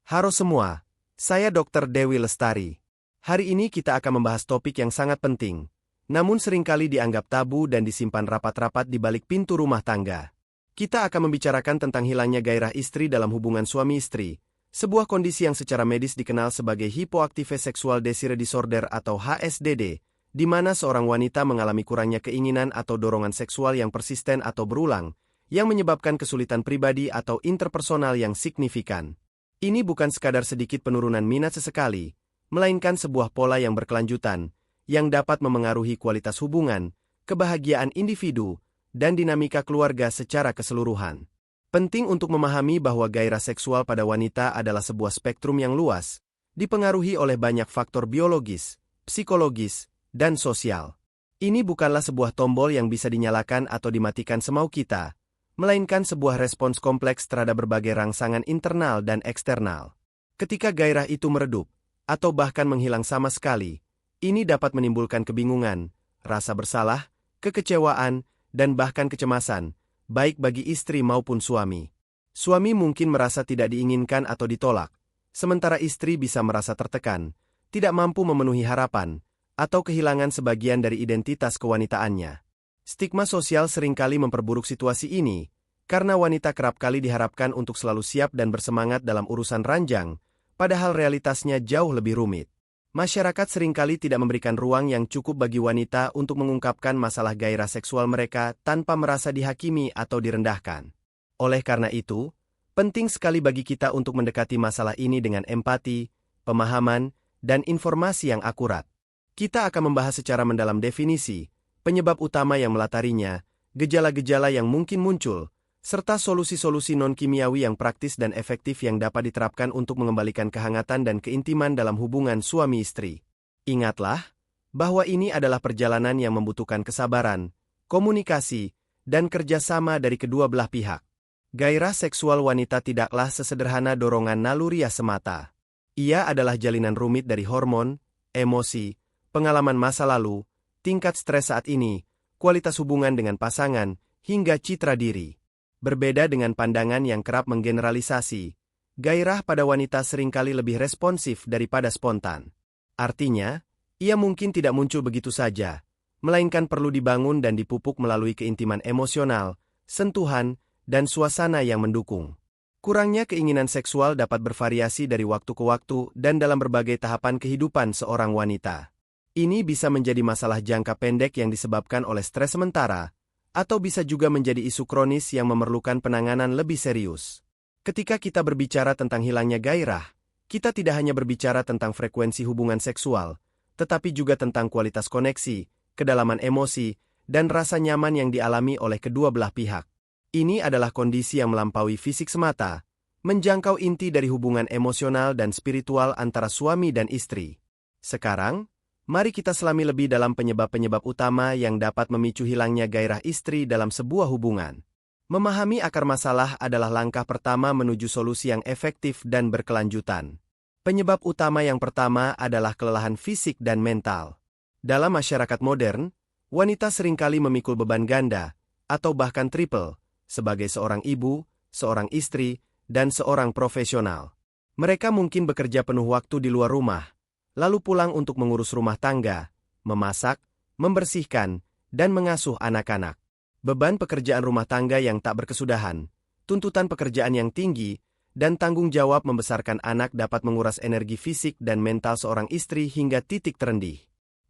Halo semua, saya Dr. Dewi Lestari. Hari ini kita akan membahas topik yang sangat penting, namun seringkali dianggap tabu dan disimpan rapat-rapat di balik pintu rumah tangga. Kita akan membicarakan tentang hilangnya gairah istri dalam hubungan suami istri, sebuah kondisi yang secara medis dikenal sebagai Hypoactive Sexual Desire Disorder atau HSDD, di mana seorang wanita mengalami kurangnya keinginan atau dorongan seksual yang persisten atau berulang, yang menyebabkan kesulitan pribadi atau interpersonal yang signifikan. Ini bukan sekadar sedikit penurunan minat sesekali, melainkan sebuah pola yang berkelanjutan, yang dapat memengaruhi kualitas hubungan, kebahagiaan individu, dan dinamika keluarga secara keseluruhan. Penting untuk memahami bahwa gairah seksual pada wanita adalah sebuah spektrum yang luas, dipengaruhi oleh banyak faktor biologis, psikologis, dan sosial. Ini bukanlah sebuah tombol yang bisa dinyalakan atau dimatikan semau kita, melainkan sebuah respons kompleks terhadap berbagai rangsangan internal dan eksternal. Ketika gairah itu meredup, atau bahkan menghilang sama sekali, ini dapat menimbulkan kebingungan, rasa bersalah, kekecewaan, dan bahkan kecemasan, baik bagi istri maupun suami. Suami mungkin merasa tidak diinginkan atau ditolak, sementara istri bisa merasa tertekan, tidak mampu memenuhi harapan, atau kehilangan sebagian dari identitas kewanitaannya. Stigma sosial seringkali memperburuk situasi ini, karena wanita kerap kali diharapkan untuk selalu siap dan bersemangat dalam urusan ranjang, padahal realitasnya jauh lebih rumit. Masyarakat seringkali tidak memberikan ruang yang cukup bagi wanita untuk mengungkapkan masalah gairah seksual mereka tanpa merasa dihakimi atau direndahkan. Oleh karena itu, penting sekali bagi kita untuk mendekati masalah ini dengan empati, pemahaman, dan informasi yang akurat. Kita akan membahas secara mendalam definisi, penyebab utama yang melatarinya, gejala-gejala yang mungkin muncul, serta solusi-solusi non-kimiawi yang praktis dan efektif yang dapat diterapkan untuk mengembalikan kehangatan dan keintiman dalam hubungan suami istri. Ingatlah, bahwa ini adalah perjalanan yang membutuhkan kesabaran, komunikasi, dan kerjasama dari kedua belah pihak. Gairah seksual wanita tidaklah sesederhana dorongan naluriah semata. Ia adalah jalinan rumit dari hormon, emosi, pengalaman masa lalu, tingkat stres saat ini, kualitas hubungan dengan pasangan, hingga citra diri. Berbeda dengan pandangan yang kerap menggeneralisasi, gairah pada wanita seringkali lebih responsif daripada spontan. Artinya, ia mungkin tidak muncul begitu saja, melainkan perlu dibangun dan dipupuk melalui keintiman emosional, sentuhan, dan suasana yang mendukung. Kurangnya keinginan seksual dapat bervariasi dari waktu ke waktu dan dalam berbagai tahapan kehidupan seorang wanita. Ini bisa menjadi masalah jangka pendek yang disebabkan oleh stres sementara, atau bisa juga menjadi isu kronis yang memerlukan penanganan lebih serius. Ketika kita berbicara tentang hilangnya gairah, kita tidak hanya berbicara tentang frekuensi hubungan seksual, tetapi juga tentang kualitas koneksi, kedalaman emosi, dan rasa nyaman yang dialami oleh kedua belah pihak. Ini adalah kondisi yang melampaui fisik semata, menjangkau inti dari hubungan emosional dan spiritual antara suami dan istri. Sekarang, mari kita selami lebih dalam penyebab-penyebab utama yang dapat memicu hilangnya gairah istri dalam sebuah hubungan. Memahami akar masalah adalah langkah pertama menuju solusi yang efektif dan berkelanjutan. Penyebab utama yang pertama adalah kelelahan fisik dan mental. Dalam masyarakat modern, wanita seringkali memikul beban ganda, atau bahkan triple, sebagai seorang ibu, seorang istri, dan seorang profesional. Mereka mungkin bekerja penuh waktu di luar rumah, lalu pulang untuk mengurus rumah tangga, memasak, membersihkan, dan mengasuh anak-anak. Beban pekerjaan rumah tangga yang tak berkesudahan, tuntutan pekerjaan yang tinggi, dan tanggung jawab membesarkan anak dapat menguras energi fisik dan mental seorang istri hingga titik terendih.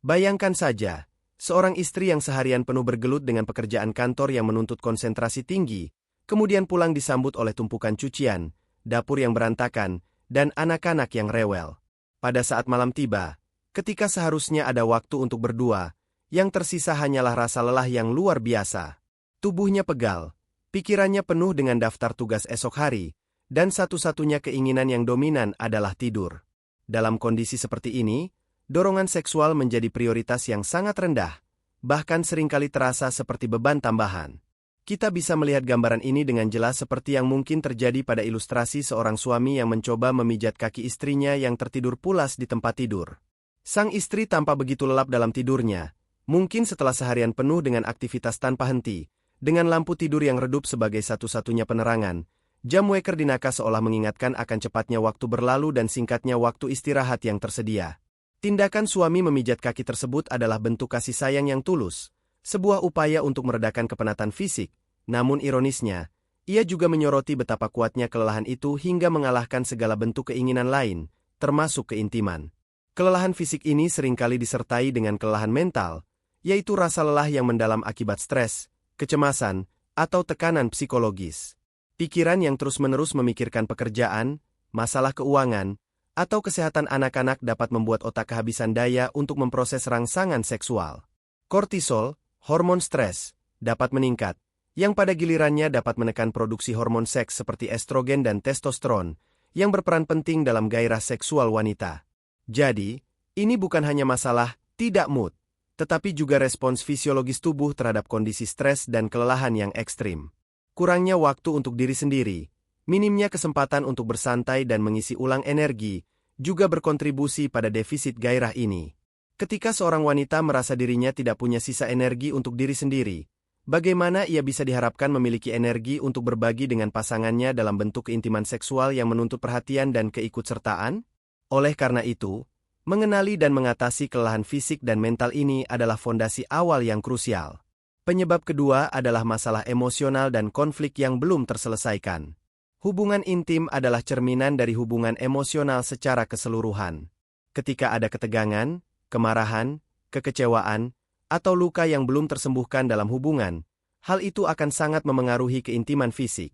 Bayangkan saja, seorang istri yang seharian penuh bergelut dengan pekerjaan kantor yang menuntut konsentrasi tinggi, kemudian pulang disambut oleh tumpukan cucian, dapur yang berantakan, dan anak-anak yang rewel. Pada saat malam tiba, ketika seharusnya ada waktu untuk berdua, yang tersisa hanyalah rasa lelah yang luar biasa. Tubuhnya pegal, pikirannya penuh dengan daftar tugas esok hari, dan satu-satunya keinginan yang dominan adalah tidur. Dalam kondisi seperti ini, dorongan seksual menjadi prioritas yang sangat rendah, bahkan seringkali terasa seperti beban tambahan. Kita bisa melihat gambaran ini dengan jelas seperti yang mungkin terjadi pada ilustrasi seorang suami yang mencoba memijat kaki istrinya yang tertidur pulas di tempat tidur. Sang istri tampak begitu lelap dalam tidurnya, mungkin setelah seharian penuh dengan aktivitas tanpa henti, dengan lampu tidur yang redup sebagai satu-satunya penerangan, Jam waker di Naka seolah mengingatkan akan cepatnya waktu berlalu dan singkatnya waktu istirahat yang tersedia. Tindakan suami memijat kaki tersebut adalah bentuk kasih sayang yang tulus, sebuah upaya untuk meredakan kepenatan fisik. Namun ironisnya, ia juga menyoroti betapa kuatnya kelelahan itu hingga mengalahkan segala bentuk keinginan lain, termasuk keintiman. Kelelahan fisik ini seringkali disertai dengan kelelahan mental, yaitu rasa lelah yang mendalam akibat stres, kecemasan, atau tekanan psikologis. Pikiran yang terus-menerus memikirkan pekerjaan, masalah keuangan, atau kesehatan anak-anak dapat membuat otak kehabisan daya untuk memproses rangsangan seksual. Kortisol, hormon stres, dapat meningkat, yang pada gilirannya dapat menekan produksi hormon seks seperti estrogen dan testosteron, yang berperan penting dalam gairah seksual wanita. Jadi, ini bukan hanya masalah tidak mood, tetapi juga respons fisiologis tubuh terhadap kondisi stres dan kelelahan yang ekstrim. Kurangnya waktu untuk diri sendiri, minimnya kesempatan untuk bersantai dan mengisi ulang energi, juga berkontribusi pada defisit gairah ini. Ketika seorang wanita merasa dirinya tidak punya sisa energi untuk diri sendiri, bagaimana ia bisa diharapkan memiliki energi untuk berbagi dengan pasangannya dalam bentuk keintiman seksual yang menuntut perhatian dan keikutsertaan? Oleh karena itu, mengenali dan mengatasi kelelahan fisik dan mental ini adalah fondasi awal yang krusial. Penyebab kedua adalah masalah emosional dan konflik yang belum terselesaikan. Hubungan intim adalah cerminan dari hubungan emosional secara keseluruhan. Ketika ada ketegangan, kemarahan, kekecewaan, atau luka yang belum tersembuhkan dalam hubungan, hal itu akan sangat memengaruhi keintiman fisik.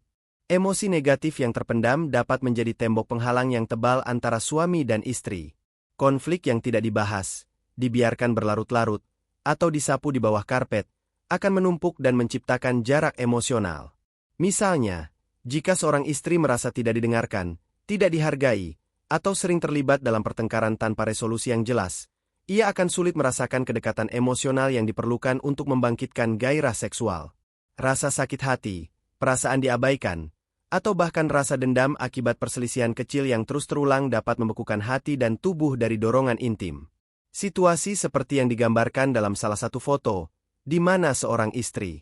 Emosi negatif yang terpendam dapat menjadi tembok penghalang yang tebal antara suami dan istri. Konflik yang tidak dibahas, dibiarkan berlarut-larut, atau disapu di bawah karpet, akan menumpuk dan menciptakan jarak emosional. Misalnya, jika seorang istri merasa tidak didengarkan, tidak dihargai, atau sering terlibat dalam pertengkaran tanpa resolusi yang jelas, ia akan sulit merasakan kedekatan emosional yang diperlukan untuk membangkitkan gairah seksual. Rasa sakit hati, perasaan diabaikan, atau bahkan rasa dendam akibat perselisihan kecil yang terus terulang dapat membekukan hati dan tubuh dari dorongan intim. Situasi seperti yang digambarkan dalam salah satu foto, di mana seorang istri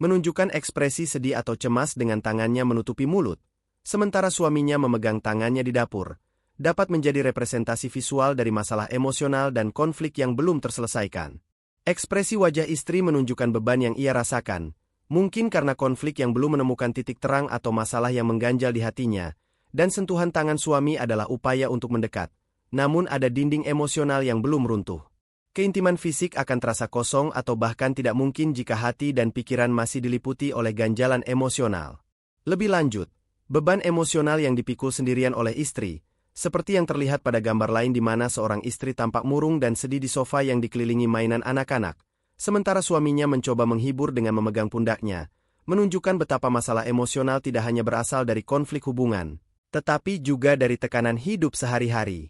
menunjukkan ekspresi sedih atau cemas dengan tangannya menutupi mulut, sementara suaminya memegang tangannya di dapur, dapat menjadi representasi visual dari masalah emosional dan konflik yang belum terselesaikan. Ekspresi wajah istri menunjukkan beban yang ia rasakan, mungkin karena konflik yang belum menemukan titik terang atau masalah yang mengganjal di hatinya, dan sentuhan tangan suami adalah upaya untuk mendekat, namun ada dinding emosional yang belum runtuh. Keintiman fisik akan terasa kosong atau bahkan tidak mungkin jika hati dan pikiran masih diliputi oleh ganjalan emosional. Lebih lanjut, beban emosional yang dipikul sendirian oleh istri, seperti yang terlihat pada gambar lain di mana seorang istri tampak murung dan sedih di sofa yang dikelilingi mainan anak-anak, sementara suaminya mencoba menghibur dengan memegang pundaknya, menunjukkan betapa masalah emosional tidak hanya berasal dari konflik hubungan, tetapi juga dari tekanan hidup sehari-hari.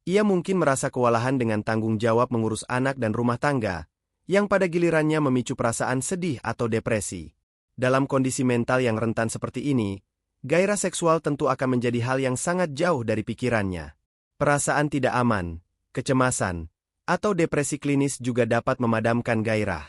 Ia mungkin merasa kewalahan dengan tanggung jawab mengurus anak dan rumah tangga, yang pada gilirannya memicu perasaan sedih atau depresi. Dalam kondisi mental yang rentan seperti ini, gairah seksual tentu akan menjadi hal yang sangat jauh dari pikirannya. Perasaan tidak aman, kecemasan, atau depresi klinis juga dapat memadamkan gairah.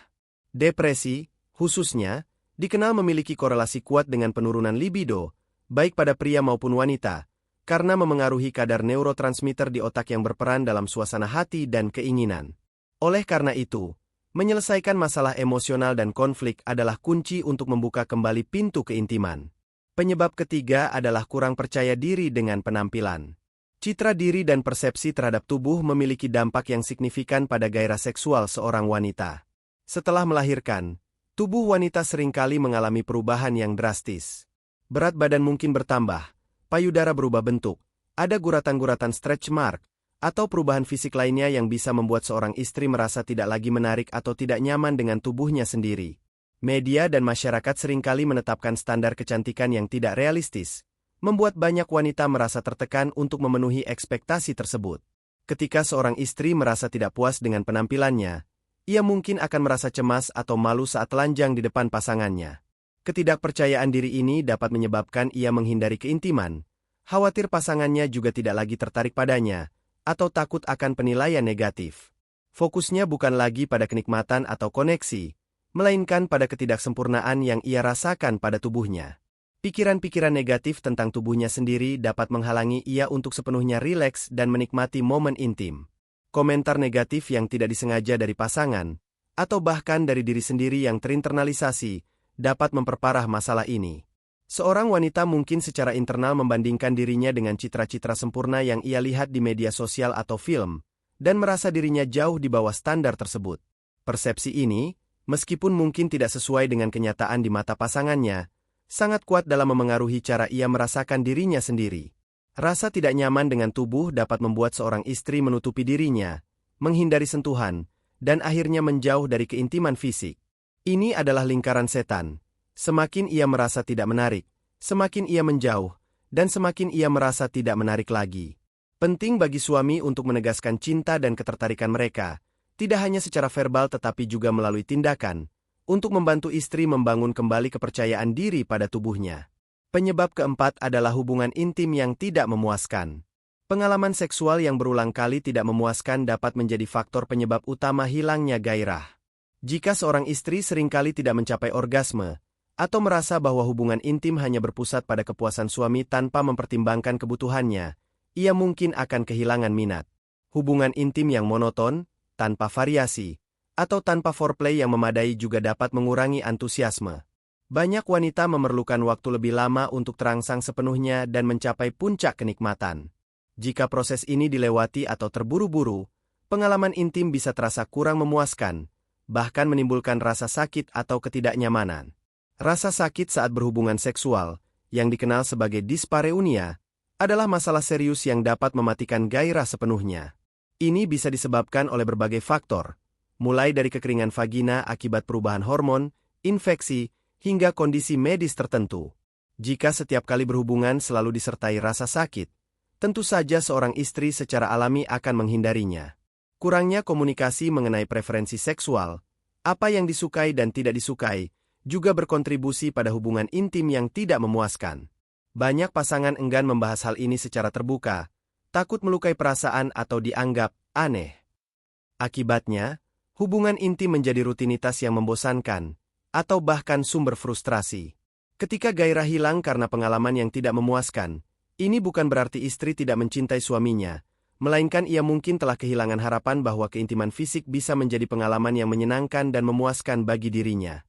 Depresi, khususnya, dikenal memiliki korelasi kuat dengan penurunan libido, baik pada pria maupun wanita, karena memengaruhi kadar neurotransmitter di otak yang berperan dalam suasana hati dan keinginan. Oleh karena itu, menyelesaikan masalah emosional dan konflik adalah kunci untuk membuka kembali pintu keintiman. Penyebab ketiga adalah kurang percaya diri dengan penampilan. Citra diri dan persepsi terhadap tubuh memiliki dampak yang signifikan pada gairah seksual seorang wanita. Setelah melahirkan, tubuh wanita seringkali mengalami perubahan yang drastis. Berat badan mungkin bertambah, payudara berubah bentuk, ada guratan-guratan stretch mark, atau perubahan fisik lainnya yang bisa membuat seorang istri merasa tidak lagi menarik atau tidak nyaman dengan tubuhnya sendiri. Media dan masyarakat seringkali menetapkan standar kecantikan yang tidak realistis, membuat banyak wanita merasa tertekan untuk memenuhi ekspektasi tersebut. Ketika seorang istri merasa tidak puas dengan penampilannya, ia mungkin akan merasa cemas atau malu saat telanjang di depan pasangannya. Ketidakpercayaan diri ini dapat menyebabkan ia menghindari keintiman, khawatir pasangannya juga tidak lagi tertarik padanya, atau takut akan penilaian negatif. Fokusnya bukan lagi pada kenikmatan atau koneksi, melainkan pada ketidaksempurnaan yang ia rasakan pada tubuhnya. Pikiran-pikiran negatif tentang tubuhnya sendiri dapat menghalangi ia untuk sepenuhnya rileks dan menikmati momen intim. Komentar negatif yang tidak disengaja dari pasangan, atau bahkan dari diri sendiri yang terinternalisasi, dapat memperparah masalah ini. Seorang wanita mungkin secara internal membandingkan dirinya dengan citra-citra sempurna yang ia lihat di media sosial atau film, dan merasa dirinya jauh di bawah standar tersebut. Persepsi ini, meskipun mungkin tidak sesuai dengan kenyataan di mata pasangannya, sangat kuat dalam memengaruhi cara ia merasakan dirinya sendiri. Rasa tidak nyaman dengan tubuh dapat membuat seorang istri menutupi dirinya, menghindari sentuhan, dan akhirnya menjauh dari keintiman fisik. Ini adalah lingkaran setan. Semakin ia merasa tidak menarik, semakin ia menjauh, dan semakin ia merasa tidak menarik lagi. Penting bagi suami untuk menegaskan cinta dan ketertarikan mereka, tidak hanya secara verbal tetapi juga melalui tindakan, untuk membantu istri membangun kembali kepercayaan diri pada tubuhnya. Penyebab keempat adalah hubungan intim yang tidak memuaskan. Pengalaman seksual yang berulang kali tidak memuaskan dapat menjadi faktor penyebab utama hilangnya gairah. Jika seorang istri seringkali tidak mencapai orgasme, atau merasa bahwa hubungan intim hanya berpusat pada kepuasan suami tanpa mempertimbangkan kebutuhannya, ia mungkin akan kehilangan minat. Hubungan intim yang monoton, tanpa variasi, atau tanpa foreplay yang memadai juga dapat mengurangi antusiasme. Banyak wanita memerlukan waktu lebih lama untuk terangsang sepenuhnya dan mencapai puncak kenikmatan. Jika proses ini dilewati atau terburu-buru, pengalaman intim bisa terasa kurang memuaskan, bahkan menimbulkan rasa sakit atau ketidaknyamanan. Rasa sakit saat berhubungan seksual, yang dikenal sebagai dispareunia, adalah masalah serius yang dapat mematikan gairah sepenuhnya. Ini bisa disebabkan oleh berbagai faktor, mulai dari kekeringan vagina akibat perubahan hormon, infeksi, hingga kondisi medis tertentu. Jika setiap kali berhubungan selalu disertai rasa sakit, tentu saja seorang istri secara alami akan menghindarinya. Kurangnya komunikasi mengenai preferensi seksual, apa yang disukai dan tidak disukai, juga berkontribusi pada hubungan intim yang tidak memuaskan. Banyak pasangan enggan membahas hal ini secara terbuka, takut melukai perasaan atau dianggap aneh. Akibatnya, hubungan intim menjadi rutinitas yang membosankan, atau bahkan sumber frustrasi. Ketika gairah hilang karena pengalaman yang tidak memuaskan, ini bukan berarti istri tidak mencintai suaminya, melainkan ia mungkin telah kehilangan harapan bahwa keintiman fisik bisa menjadi pengalaman yang menyenangkan dan memuaskan bagi dirinya.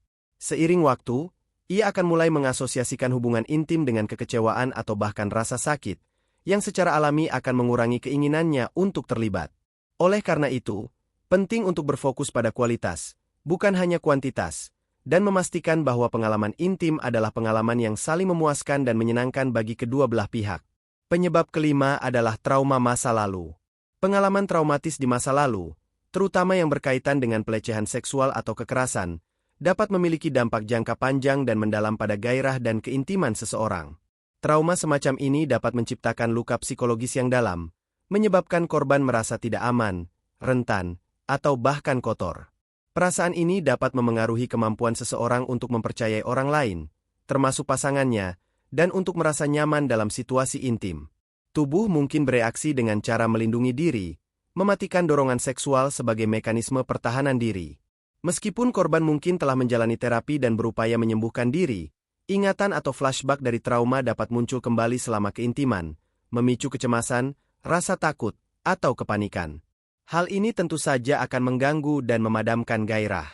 Seiring waktu, ia akan mulai mengasosiasikan hubungan intim dengan kekecewaan atau bahkan rasa sakit, yang secara alami akan mengurangi keinginannya untuk terlibat. Oleh karena itu, penting untuk berfokus pada kualitas, bukan hanya kuantitas, dan memastikan bahwa pengalaman intim adalah pengalaman yang saling memuaskan dan menyenangkan bagi kedua belah pihak. Penyebab kelima adalah trauma masa lalu. Pengalaman traumatis di masa lalu, terutama yang berkaitan dengan pelecehan seksual atau kekerasan, dapat memiliki dampak jangka panjang dan mendalam pada gairah dan keintiman seseorang. Trauma semacam ini dapat menciptakan luka psikologis yang dalam, menyebabkan korban merasa tidak aman, rentan, atau bahkan kotor. Perasaan ini dapat memengaruhi kemampuan seseorang untuk mempercayai orang lain, termasuk pasangannya, dan untuk merasa nyaman dalam situasi intim. Tubuh mungkin bereaksi dengan cara melindungi diri, mematikan dorongan seksual sebagai mekanisme pertahanan diri. Meskipun korban mungkin telah menjalani terapi dan berupaya menyembuhkan diri, ingatan atau flashback dari trauma dapat muncul kembali selama keintiman, memicu kecemasan, rasa takut, atau kepanikan. Hal ini tentu saja akan mengganggu dan memadamkan gairah.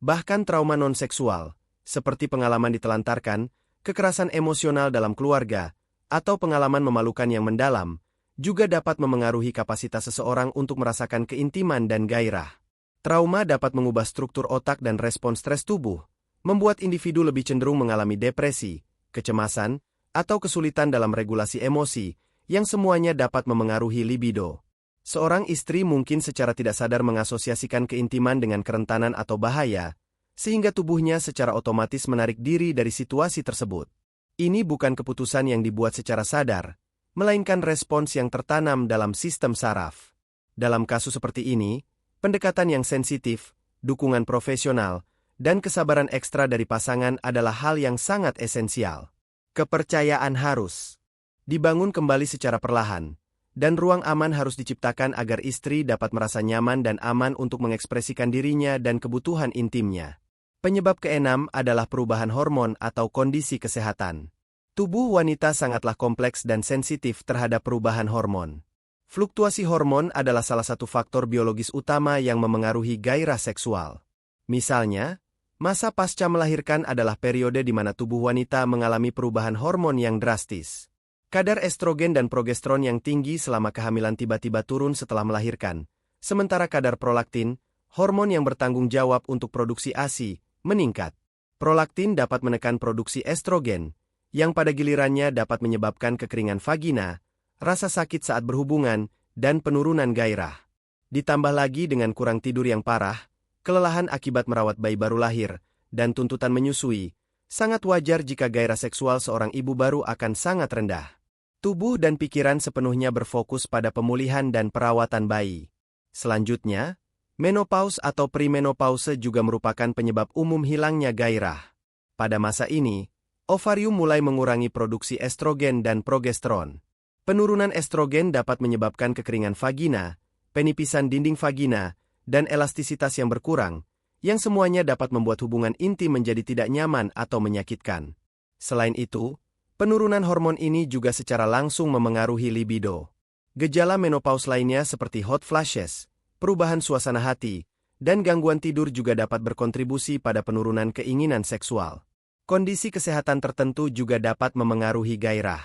Bahkan trauma non-seksual, seperti pengalaman ditelantarkan, kekerasan emosional dalam keluarga, atau pengalaman memalukan yang mendalam, juga dapat memengaruhi kapasitas seseorang untuk merasakan keintiman dan gairah. Trauma dapat mengubah struktur otak dan respons stres tubuh, membuat individu lebih cenderung mengalami depresi, kecemasan, atau kesulitan dalam regulasi emosi, yang semuanya dapat memengaruhi libido. Seorang istri mungkin secara tidak sadar mengasosiasikan keintiman dengan kerentanan atau bahaya, sehingga tubuhnya secara otomatis menarik diri dari situasi tersebut. Ini bukan keputusan yang dibuat secara sadar, melainkan respons yang tertanam dalam sistem saraf. Dalam kasus seperti ini, pendekatan yang sensitif, dukungan profesional, dan kesabaran ekstra dari pasangan adalah hal yang sangat esensial. Kepercayaan harus dibangun kembali secara perlahan, dan ruang aman harus diciptakan agar istri dapat merasa nyaman dan aman untuk mengekspresikan dirinya dan kebutuhan intimnya. Penyebab keenam adalah perubahan hormon atau kondisi kesehatan. Tubuh wanita sangatlah kompleks dan sensitif terhadap perubahan hormon. Fluktuasi hormon adalah salah satu faktor biologis utama yang memengaruhi gairah seksual. Misalnya, masa pasca melahirkan adalah periode di mana tubuh wanita mengalami perubahan hormon yang drastis. Kadar estrogen dan progesteron yang tinggi selama kehamilan tiba-tiba turun setelah melahirkan, sementara kadar prolaktin, hormon yang bertanggung jawab untuk produksi ASI, meningkat. Prolaktin dapat menekan produksi estrogen, yang pada gilirannya dapat menyebabkan kekeringan vagina, rasa sakit saat berhubungan, dan penurunan gairah. Ditambah lagi dengan kurang tidur yang parah, kelelahan akibat merawat bayi baru lahir, dan tuntutan menyusui, sangat wajar jika gairah seksual seorang ibu baru akan sangat rendah. Tubuh dan pikiran sepenuhnya berfokus pada pemulihan dan perawatan bayi. Selanjutnya, menopause atau premenopause juga merupakan penyebab umum hilangnya gairah. Pada masa ini, ovarium mulai mengurangi produksi estrogen dan progesteron. Penurunan estrogen dapat menyebabkan kekeringan vagina, penipisan dinding vagina, dan elastisitas yang berkurang, yang semuanya dapat membuat hubungan intim menjadi tidak nyaman atau menyakitkan. Selain itu, penurunan hormon ini juga secara langsung memengaruhi libido. Gejala menopause lainnya seperti hot flashes, perubahan suasana hati, dan gangguan tidur juga dapat berkontribusi pada penurunan keinginan seksual. Kondisi kesehatan tertentu juga dapat memengaruhi gairah.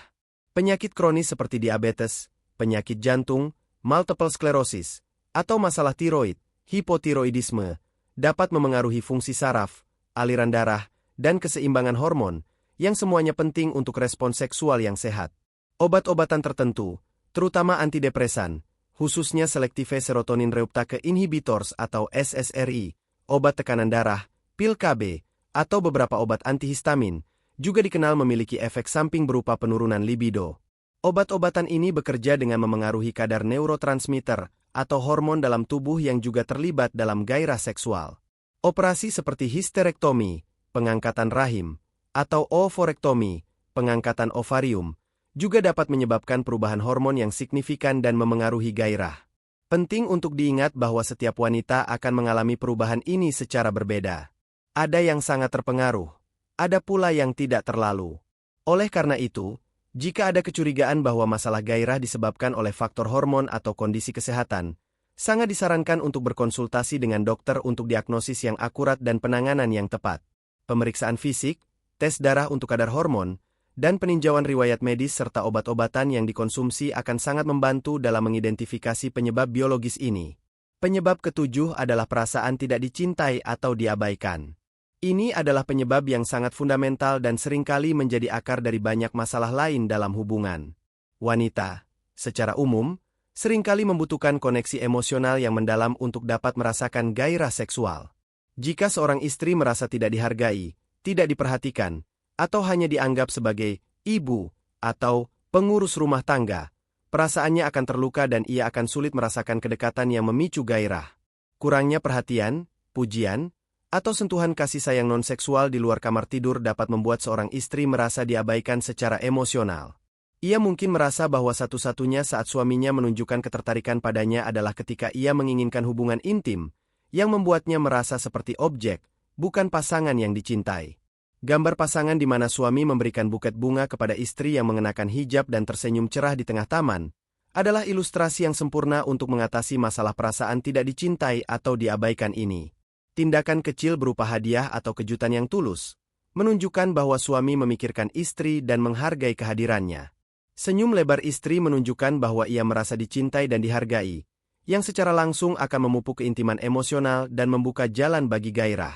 Penyakit kronis seperti diabetes, penyakit jantung, multiple sclerosis, atau masalah tiroid, hipotiroidisme, dapat memengaruhi fungsi saraf, aliran darah, dan keseimbangan hormon, yang semuanya penting untuk respons seksual yang sehat. Obat-obatan tertentu, terutama antidepresan, khususnya selective serotonin reuptake inhibitors atau SSRI, obat tekanan darah, pil KB, atau beberapa obat antihistamin, juga dikenal memiliki efek samping berupa penurunan libido. Obat-obatan ini bekerja dengan memengaruhi kadar neurotransmitter atau hormon dalam tubuh yang juga terlibat dalam gairah seksual. Operasi seperti histerektomi, pengangkatan rahim, atau ovorektomi, pengangkatan ovarium, juga dapat menyebabkan perubahan hormon yang signifikan dan memengaruhi gairah. Penting untuk diingat bahwa setiap wanita akan mengalami perubahan ini secara berbeda. Ada yang sangat terpengaruh, ada pula yang tidak terlalu. Oleh karena itu, jika ada kecurigaan bahwa masalah gairah disebabkan oleh faktor hormon atau kondisi kesehatan, sangat disarankan untuk berkonsultasi dengan dokter untuk diagnosis yang akurat dan penanganan yang tepat. Pemeriksaan fisik, tes darah untuk kadar hormon, dan peninjauan riwayat medis serta obat-obatan yang dikonsumsi akan sangat membantu dalam mengidentifikasi penyebab biologis ini. Penyebab ketujuh adalah perasaan tidak dicintai atau diabaikan. Ini adalah penyebab yang sangat fundamental dan seringkali menjadi akar dari banyak masalah lain dalam hubungan. Wanita, secara umum, seringkali membutuhkan koneksi emosional yang mendalam untuk dapat merasakan gairah seksual. Jika seorang istri merasa tidak dihargai, tidak diperhatikan, atau hanya dianggap sebagai ibu atau pengurus rumah tangga, perasaannya akan terluka dan ia akan sulit merasakan kedekatan yang memicu gairah. Kurangnya perhatian, pujian, atau sentuhan kasih sayang non-seksual di luar kamar tidur dapat membuat seorang istri merasa diabaikan secara emosional. Ia mungkin merasa bahwa satu-satunya saat suaminya menunjukkan ketertarikan padanya adalah ketika ia menginginkan hubungan intim, yang membuatnya merasa seperti objek, bukan pasangan yang dicintai. Gambar pasangan di mana suami memberikan buket bunga kepada istri yang mengenakan hijab dan tersenyum cerah di tengah taman, adalah ilustrasi yang sempurna untuk mengatasi masalah perasaan tidak dicintai atau diabaikan ini. Tindakan kecil berupa hadiah atau kejutan yang tulus, menunjukkan bahwa suami memikirkan istri dan menghargai kehadirannya. Senyum lebar istri menunjukkan bahwa ia merasa dicintai dan dihargai, yang secara langsung akan memupuk keintiman emosional dan membuka jalan bagi gairah.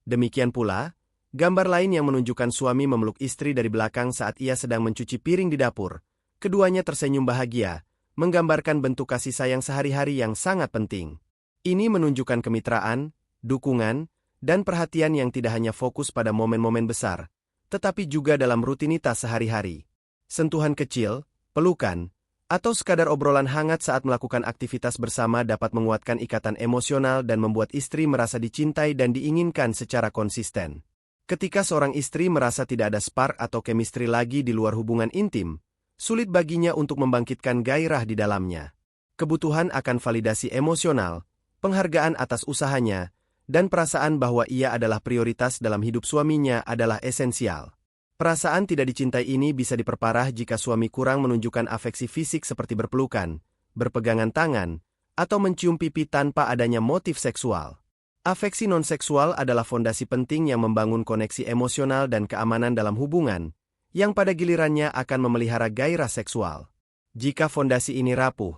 Demikian pula, gambar lain yang menunjukkan suami memeluk istri dari belakang saat ia sedang mencuci piring di dapur. Keduanya tersenyum bahagia, menggambarkan bentuk kasih sayang sehari-hari yang sangat penting. Ini menunjukkan kemitraan, dukungan, dan perhatian yang tidak hanya fokus pada momen-momen besar, tetapi juga dalam rutinitas sehari-hari. Sentuhan kecil, pelukan, atau sekadar obrolan hangat saat melakukan aktivitas bersama dapat menguatkan ikatan emosional dan membuat istri merasa dicintai dan diinginkan secara konsisten. Ketika seorang istri merasa tidak ada spark atau chemistry lagi di luar hubungan intim, sulit baginya untuk membangkitkan gairah di dalamnya. Kebutuhan akan validasi emosional, penghargaan atas usahanya, dan perasaan bahwa ia adalah prioritas dalam hidup suaminya adalah esensial. Perasaan tidak dicintai ini bisa diperparah jika suami kurang menunjukkan afeksi fisik seperti berpelukan, berpegangan tangan, atau mencium pipi tanpa adanya motif seksual. Afeksi non-seksual adalah fondasi penting yang membangun koneksi emosional dan keamanan dalam hubungan, yang pada gilirannya akan memelihara gairah seksual. Jika fondasi ini rapuh,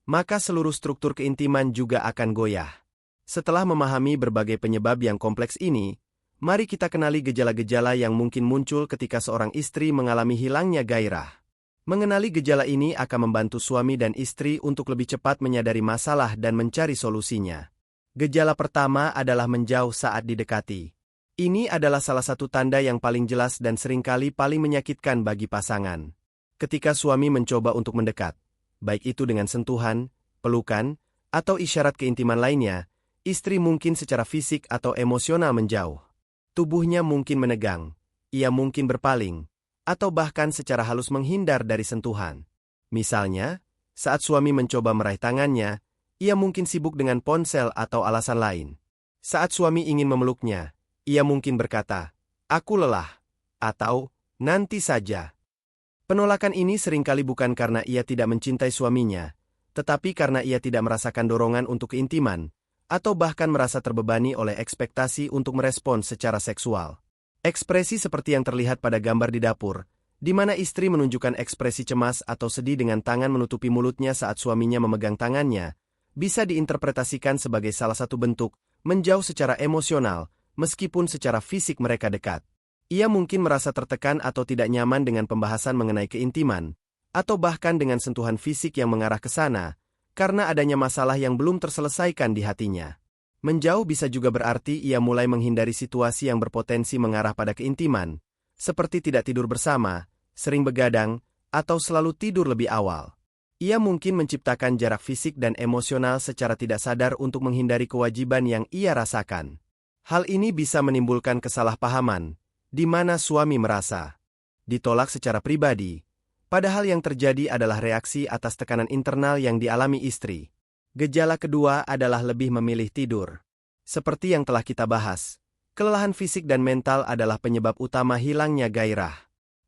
maka seluruh struktur keintiman juga akan goyah. Setelah memahami berbagai penyebab yang kompleks ini, mari kita kenali gejala-gejala yang mungkin muncul ketika seorang istri mengalami hilangnya gairah. Mengenali gejala ini akan membantu suami dan istri untuk lebih cepat menyadari masalah dan mencari solusinya. Gejala pertama adalah menjauh saat didekati. Ini adalah salah satu tanda yang paling jelas dan seringkali paling menyakitkan bagi pasangan. Ketika suami mencoba untuk mendekat, baik itu dengan sentuhan, pelukan, atau isyarat keintiman lainnya, istri mungkin secara fisik atau emosional menjauh. Tubuhnya mungkin menegang, ia mungkin berpaling, atau bahkan secara halus menghindar dari sentuhan. Misalnya, saat suami mencoba meraih tangannya, ia mungkin sibuk dengan ponsel atau alasan lain. Saat suami ingin memeluknya, ia mungkin berkata, "Aku lelah," atau "nanti saja." Penolakan ini seringkali bukan karena ia tidak mencintai suaminya, tetapi karena ia tidak merasakan dorongan untuk keintiman, atau bahkan merasa terbebani oleh ekspektasi untuk merespons secara seksual. Ekspresi seperti yang terlihat pada gambar di dapur, di mana istri menunjukkan ekspresi cemas atau sedih dengan tangan menutupi mulutnya saat suaminya memegang tangannya, bisa diinterpretasikan sebagai salah satu bentuk menjauh secara emosional, meskipun secara fisik mereka dekat. Ia mungkin merasa tertekan atau tidak nyaman dengan pembahasan mengenai keintiman, atau bahkan dengan sentuhan fisik yang mengarah ke sana, karena adanya masalah yang belum terselesaikan di hatinya. Menjauh bisa juga berarti ia mulai menghindari situasi yang berpotensi mengarah pada keintiman, seperti tidak tidur bersama, sering begadang, atau selalu tidur lebih awal. Ia mungkin menciptakan jarak fisik dan emosional secara tidak sadar untuk menghindari kewajiban yang ia rasakan. Hal ini bisa menimbulkan kesalahpahaman, di mana suami merasa ditolak secara pribadi, padahal yang terjadi adalah reaksi atas tekanan internal yang dialami istri. Gejala kedua adalah lebih memilih tidur. Seperti yang telah kita bahas, kelelahan fisik dan mental adalah penyebab utama hilangnya gairah.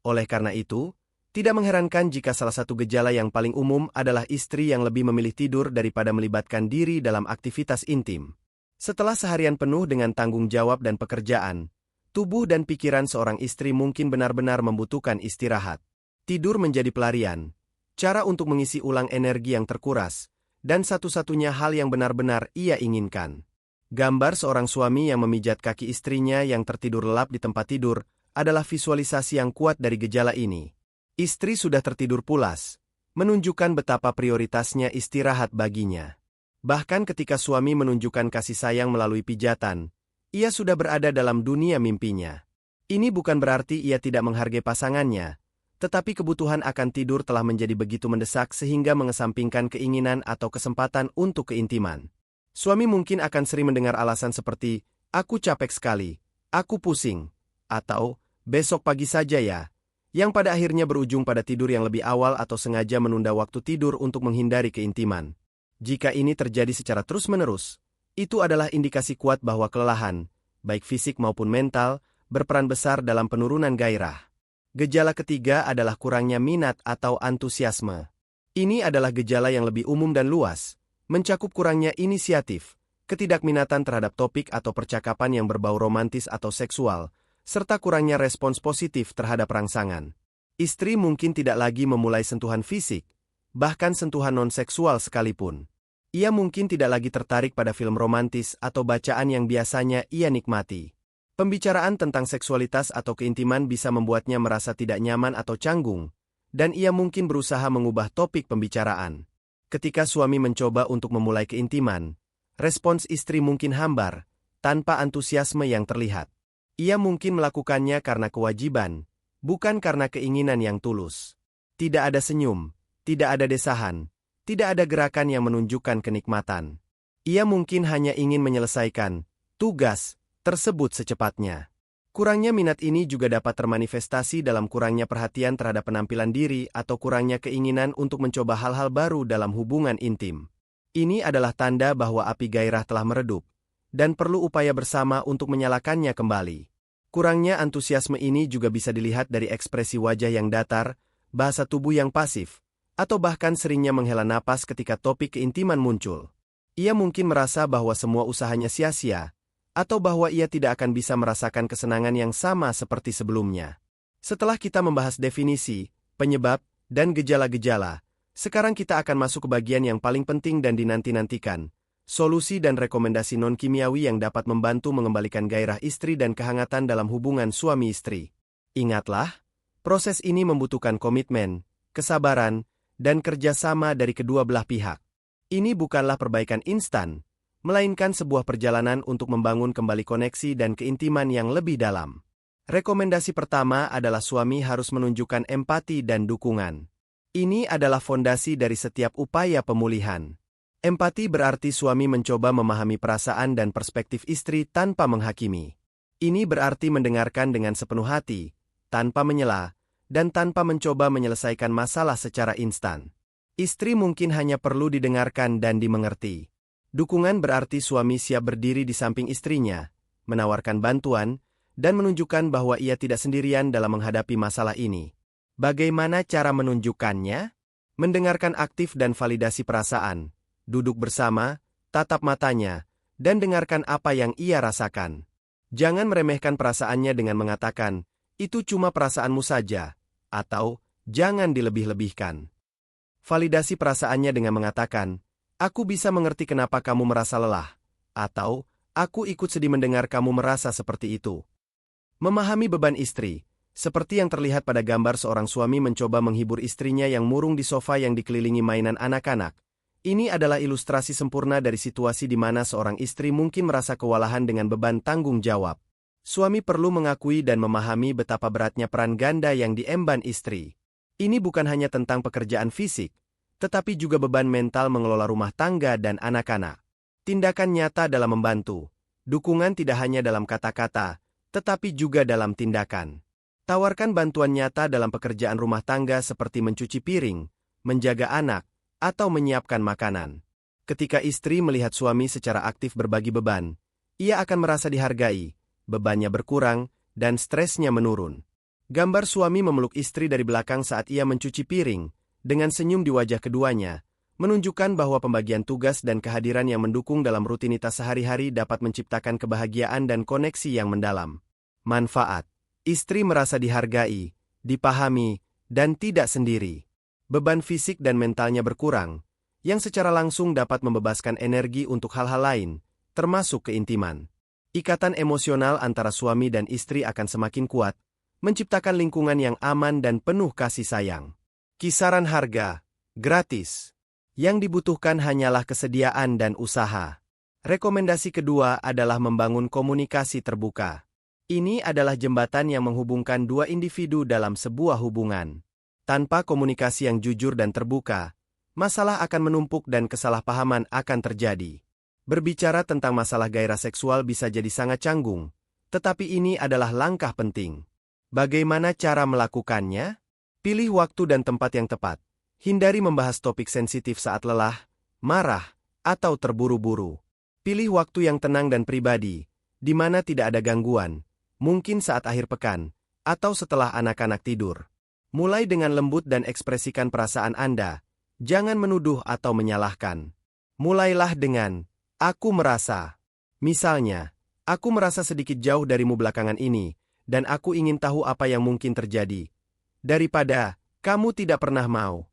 Oleh karena itu, tidak mengherankan jika salah satu gejala yang paling umum adalah istri yang lebih memilih tidur daripada melibatkan diri dalam aktivitas intim. Setelah seharian penuh dengan tanggung jawab dan pekerjaan, tubuh dan pikiran seorang istri mungkin benar-benar membutuhkan istirahat. Tidur menjadi pelarian, cara untuk mengisi ulang energi yang terkuras, dan satu-satunya hal yang benar-benar ia inginkan. Gambar seorang suami yang memijat kaki istrinya yang tertidur lelap di tempat tidur adalah visualisasi yang kuat dari gejala ini. Istri sudah tertidur pulas, menunjukkan betapa prioritasnya istirahat baginya. Bahkan ketika suami menunjukkan kasih sayang melalui pijatan, ia sudah berada dalam dunia mimpinya. Ini bukan berarti ia tidak menghargai pasangannya, tetapi kebutuhan akan tidur telah menjadi begitu mendesak sehingga mengesampingkan keinginan atau kesempatan untuk keintiman. Suami mungkin akan sering mendengar alasan seperti, "Aku capek sekali," "Aku pusing," atau "Besok pagi saja ya," yang pada akhirnya berujung pada tidur yang lebih awal atau sengaja menunda waktu tidur untuk menghindari keintiman. Jika ini terjadi secara terus-menerus, itu adalah indikasi kuat bahwa kelelahan, baik fisik maupun mental, berperan besar dalam penurunan gairah. Gejala ketiga adalah kurangnya minat atau antusiasme. Ini adalah gejala yang lebih umum dan luas, mencakup kurangnya inisiatif, ketidakminatan terhadap topik atau percakapan yang berbau romantis atau seksual, serta kurangnya respons positif terhadap rangsangan. Istri mungkin tidak lagi memulai sentuhan fisik, bahkan sentuhan non-seksual sekalipun. Ia mungkin tidak lagi tertarik pada film romantis atau bacaan yang biasanya ia nikmati. Pembicaraan tentang seksualitas atau keintiman bisa membuatnya merasa tidak nyaman atau canggung, dan ia mungkin berusaha mengubah topik pembicaraan. Ketika suami mencoba untuk memulai keintiman, respons istri mungkin hambar, tanpa antusiasme yang terlihat. Ia mungkin melakukannya karena kewajiban, bukan karena keinginan yang tulus. Tidak ada senyum, tidak ada desahan, tidak ada gerakan yang menunjukkan kenikmatan. Ia mungkin hanya ingin menyelesaikan tugas tersebut secepatnya. Kurangnya minat ini juga dapat termanifestasi dalam kurangnya perhatian terhadap penampilan diri atau kurangnya keinginan untuk mencoba hal-hal baru dalam hubungan intim. Ini adalah tanda bahwa api gairah telah meredup, dan perlu upaya bersama untuk menyalakannya kembali. Kurangnya antusiasme ini juga bisa dilihat dari ekspresi wajah yang datar, bahasa tubuh yang pasif, atau bahkan seringnya menghela napas ketika topik keintiman muncul. Ia mungkin merasa bahwa semua usahanya sia-sia, atau bahwa ia tidak akan bisa merasakan kesenangan yang sama seperti sebelumnya. Setelah kita membahas definisi, penyebab, dan gejala-gejala, sekarang kita akan masuk ke bagian yang paling penting dan dinanti-nantikan, solusi dan rekomendasi non-kimiawi yang dapat membantu mengembalikan gairah istri dan kehangatan dalam hubungan suami istri. Ingatlah, proses ini membutuhkan komitmen, kesabaran, dan kerjasama dari kedua belah pihak. Ini bukanlah perbaikan instan, melainkan sebuah perjalanan untuk membangun kembali koneksi dan keintiman yang lebih dalam. Rekomendasi pertama adalah suami harus menunjukkan empati dan dukungan. Ini adalah fondasi dari setiap upaya pemulihan. Empati berarti suami mencoba memahami perasaan dan perspektif istri tanpa menghakimi. Ini berarti mendengarkan dengan sepenuh hati, tanpa menyela, dan tanpa mencoba menyelesaikan masalah secara instan. Istri mungkin hanya perlu didengarkan dan dimengerti. Dukungan berarti suami siap berdiri di samping istrinya, menawarkan bantuan, dan menunjukkan bahwa ia tidak sendirian dalam menghadapi masalah ini. Bagaimana cara menunjukkannya? Mendengarkan aktif dan validasi perasaan, duduk bersama, tatap matanya, dan dengarkan apa yang ia rasakan. Jangan meremehkan perasaannya dengan mengatakan, "Itu cuma perasaanmu saja," atau "Jangan dilebih-lebihkan." Validasi perasaannya dengan mengatakan, "Aku bisa mengerti kenapa kamu merasa lelah," atau "Aku ikut sedih mendengar kamu merasa seperti itu." Memahami beban istri, seperti yang terlihat pada gambar seorang suami mencoba menghibur istrinya yang murung di sofa yang dikelilingi mainan anak-anak. Ini adalah ilustrasi sempurna dari situasi di mana seorang istri mungkin merasa kewalahan dengan beban tanggung jawab. Suami perlu mengakui dan memahami betapa beratnya peran ganda yang diemban istri. Ini bukan hanya tentang pekerjaan fisik, tetapi juga beban mental mengelola rumah tangga dan anak-anak. Tindakan nyata dalam membantu. Dukungan tidak hanya dalam kata-kata, tetapi juga dalam tindakan. Tawarkan bantuan nyata dalam pekerjaan rumah tangga seperti mencuci piring, menjaga anak, atau menyiapkan makanan. Ketika istri melihat suami secara aktif berbagi beban, ia akan merasa dihargai, bebannya berkurang, dan stresnya menurun. Gambar suami memeluk istri dari belakang saat ia mencuci piring, dengan senyum di wajah keduanya, menunjukkan bahwa pembagian tugas dan kehadiran yang mendukung dalam rutinitas sehari-hari dapat menciptakan kebahagiaan dan koneksi yang mendalam. Manfaat: istri merasa dihargai, dipahami, dan tidak sendiri. Beban fisik dan mentalnya berkurang, yang secara langsung dapat membebaskan energi untuk hal-hal lain, termasuk keintiman. Ikatan emosional antara suami dan istri akan semakin kuat, menciptakan lingkungan yang aman dan penuh kasih sayang. Kisaran harga, gratis. Yang dibutuhkan hanyalah kesediaan dan usaha. Rekomendasi kedua adalah membangun komunikasi terbuka. Ini adalah jembatan yang menghubungkan dua individu dalam sebuah hubungan. Tanpa komunikasi yang jujur dan terbuka, masalah akan menumpuk dan kesalahpahaman akan terjadi. Berbicara tentang masalah gairah seksual bisa jadi sangat canggung, tetapi ini adalah langkah penting. Bagaimana cara melakukannya? Pilih waktu dan tempat yang tepat. Hindari membahas topik sensitif saat lelah, marah, atau terburu-buru. Pilih waktu yang tenang dan pribadi, di mana tidak ada gangguan, mungkin saat akhir pekan, atau setelah anak-anak tidur. Mulai dengan lembut dan ekspresikan perasaan Anda, jangan menuduh atau menyalahkan. Mulailah dengan, "Aku merasa." Misalnya, "Aku merasa sedikit jauh darimu belakangan ini, dan aku ingin tahu apa yang mungkin terjadi." Daripada, "Kamu tidak pernah mau."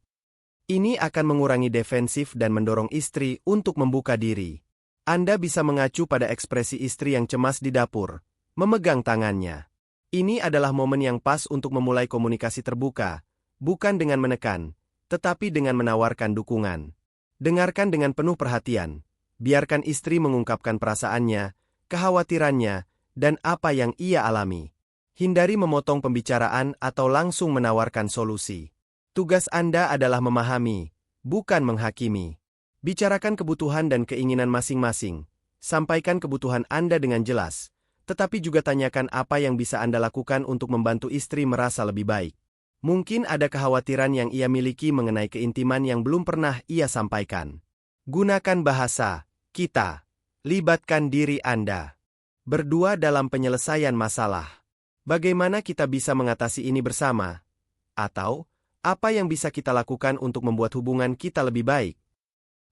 Ini akan mengurangi defensif dan mendorong istri untuk membuka diri. Anda bisa mengacu pada ekspresi istri yang cemas di dapur, memegang tangannya. Ini adalah momen yang pas untuk memulai komunikasi terbuka, bukan dengan menekan, tetapi dengan menawarkan dukungan. Dengarkan dengan penuh perhatian. Biarkan istri mengungkapkan perasaannya, kekhawatirannya, dan apa yang ia alami. Hindari memotong pembicaraan atau langsung menawarkan solusi. Tugas Anda adalah memahami, bukan menghakimi. Bicarakan kebutuhan dan keinginan masing-masing. Sampaikan kebutuhan Anda dengan jelas, tetapi juga tanyakan apa yang bisa Anda lakukan untuk membantu istri merasa lebih baik. Mungkin ada kekhawatiran yang ia miliki mengenai keintiman yang belum pernah ia sampaikan. Gunakan bahasa kita. Libatkan diri Anda. Berdua dalam penyelesaian masalah. Bagaimana kita bisa mengatasi ini bersama? Atau, apa yang bisa kita lakukan untuk membuat hubungan kita lebih baik?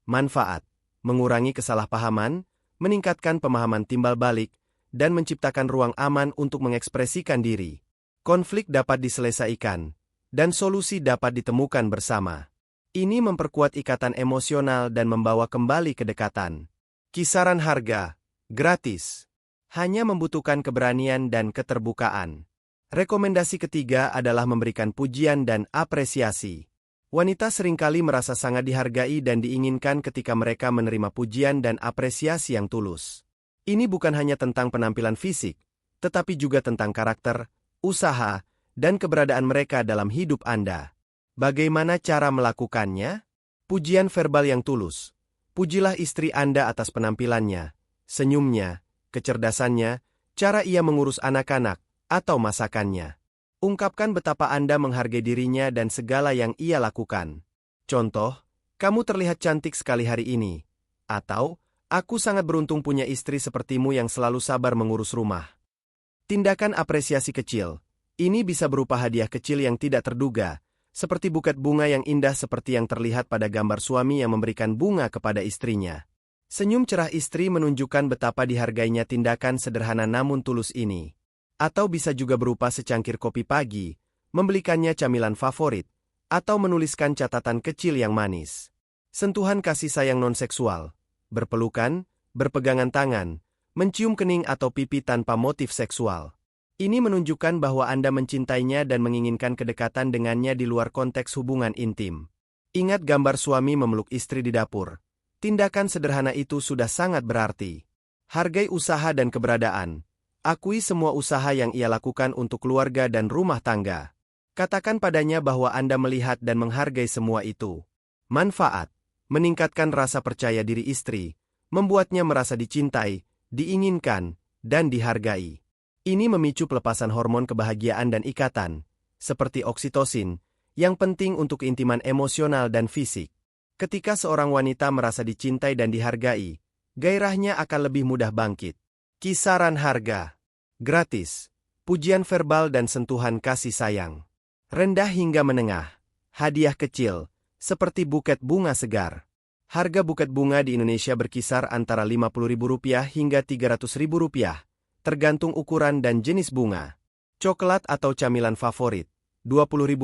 Manfaat: mengurangi kesalahpahaman, meningkatkan pemahaman timbal balik, dan menciptakan ruang aman untuk mengekspresikan diri. Konflik dapat diselesaikan, dan solusi dapat ditemukan bersama. Ini memperkuat ikatan emosional dan membawa kembali kedekatan. Kisaran harga gratis. Hanya membutuhkan keberanian dan keterbukaan. Rekomendasi ketiga adalah memberikan pujian dan apresiasi. Wanita seringkali merasa sangat dihargai dan diinginkan ketika mereka menerima pujian dan apresiasi yang tulus. Ini bukan hanya tentang penampilan fisik, tetapi juga tentang karakter, usaha, dan keberadaan mereka dalam hidup Anda. Bagaimana cara melakukannya? Pujian verbal yang tulus. Pujilah istri Anda atas penampilannya, senyumnya, kecerdasannya, cara ia mengurus anak-anak, atau masakannya. Ungkapkan betapa Anda menghargai dirinya dan segala yang ia lakukan. Contoh, kamu terlihat cantik sekali hari ini. Atau, aku sangat beruntung punya istri sepertimu yang selalu sabar mengurus rumah. Tindakan apresiasi kecil. Ini bisa berupa hadiah kecil yang tidak terduga, seperti buket bunga yang indah seperti yang terlihat pada gambar suami yang memberikan bunga kepada istrinya. Senyum cerah istri menunjukkan betapa dihargainya tindakan sederhana namun tulus ini. Atau bisa juga berupa secangkir kopi pagi, membelikannya camilan favorit, atau menuliskan catatan kecil yang manis. Sentuhan kasih sayang non-seksual, berpelukan, berpegangan tangan, mencium kening atau pipi tanpa motif seksual. Ini menunjukkan bahwa Anda mencintainya dan menginginkan kedekatan dengannya di luar konteks hubungan intim. Ingat gambar suami memeluk istri di dapur. Tindakan sederhana itu sudah sangat berarti. Hargai usaha dan keberadaan. Akui semua usaha yang ia lakukan untuk keluarga dan rumah tangga. Katakan padanya bahwa Anda melihat dan menghargai semua itu. Manfaat: meningkatkan rasa percaya diri istri, membuatnya merasa dicintai, diinginkan, dan dihargai. Ini memicu pelepasan hormon kebahagiaan dan ikatan, seperti oksitosin, yang penting untuk keintiman emosional dan fisik. Ketika seorang wanita merasa dicintai dan dihargai, gairahnya akan lebih mudah bangkit. Kisaran harga gratis. Pujian verbal dan sentuhan kasih sayang. Rendah hingga menengah. Hadiah kecil, seperti buket bunga segar. Harga buket bunga di Indonesia berkisar antara Rp50.000 hingga Rp300.000. Tergantung ukuran dan jenis bunga. Coklat atau camilan favorit, Rp20.000,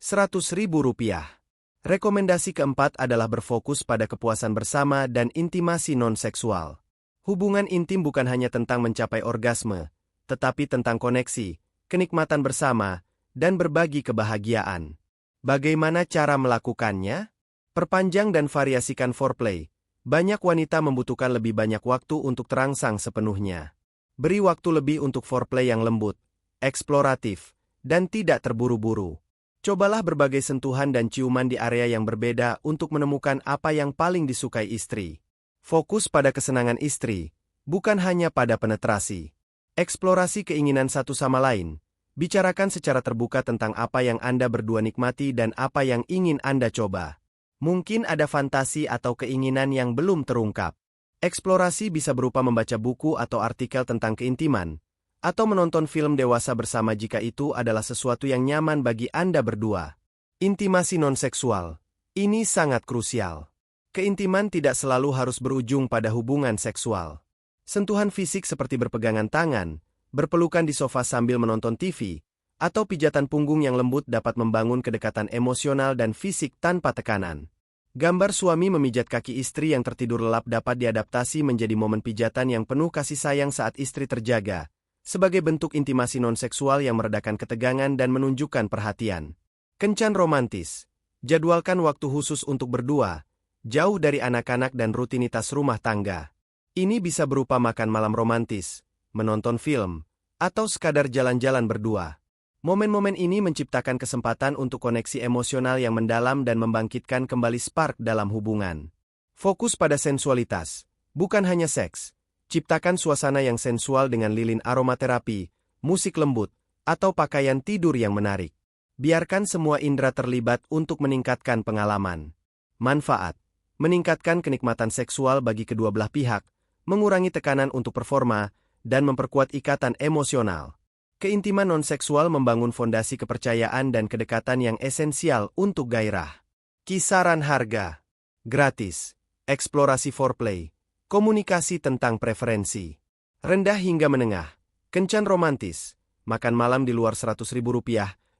Rp100.000. Rekomendasi keempat adalah berfokus pada kepuasan bersama dan intimasi non-seksual. Hubungan intim bukan hanya tentang mencapai orgasme, tetapi tentang koneksi, kenikmatan bersama, dan berbagi kebahagiaan. Bagaimana cara melakukannya? Perpanjang dan variasikan foreplay. Banyak wanita membutuhkan lebih banyak waktu untuk terangsang sepenuhnya. Beri waktu lebih untuk foreplay yang lembut, eksploratif, dan tidak terburu-buru. Cobalah berbagai sentuhan dan ciuman di area yang berbeda untuk menemukan apa yang paling disukai istri. Fokus pada kesenangan istri, bukan hanya pada penetrasi. Eksplorasi keinginan satu sama lain. Bicarakan secara terbuka tentang apa yang Anda berdua nikmati dan apa yang ingin Anda coba. Mungkin ada fantasi atau keinginan yang belum terungkap. Eksplorasi bisa berupa membaca buku atau artikel tentang keintiman, atau menonton film dewasa bersama jika itu adalah sesuatu yang nyaman bagi Anda berdua. Intimasi non-seksual. Ini sangat krusial. Keintiman tidak selalu harus berujung pada hubungan seksual. Sentuhan fisik seperti berpegangan tangan, berpelukan di sofa sambil menonton TV, atau pijatan punggung yang lembut dapat membangun kedekatan emosional dan fisik tanpa tekanan. Gambar suami memijat kaki istri yang tertidur lelap dapat diadaptasi menjadi momen pijatan yang penuh kasih sayang saat istri terjaga, sebagai bentuk intimasi non-seksual yang meredakan ketegangan dan menunjukkan perhatian. Kencan romantis. Jadwalkan waktu khusus untuk berdua, jauh dari anak-anak dan rutinitas rumah tangga. Ini bisa berupa makan malam romantis, menonton film, atau sekadar jalan-jalan berdua. Momen-momen ini menciptakan kesempatan untuk koneksi emosional yang mendalam dan membangkitkan kembali spark dalam hubungan. Fokus pada sensualitas, bukan hanya seks. Ciptakan suasana yang sensual dengan lilin aromaterapi, musik lembut, atau pakaian tidur yang menarik. Biarkan semua indera terlibat untuk meningkatkan pengalaman. Manfaat: meningkatkan kenikmatan seksual bagi kedua belah pihak, mengurangi tekanan untuk performa, dan memperkuat ikatan emosional. Keintiman non-seksual membangun fondasi kepercayaan dan kedekatan yang esensial untuk gairah. Kisaran harga. Gratis. Eksplorasi foreplay. Komunikasi tentang preferensi. Rendah hingga menengah. Kencan romantis. Makan malam di luar Rp100.000,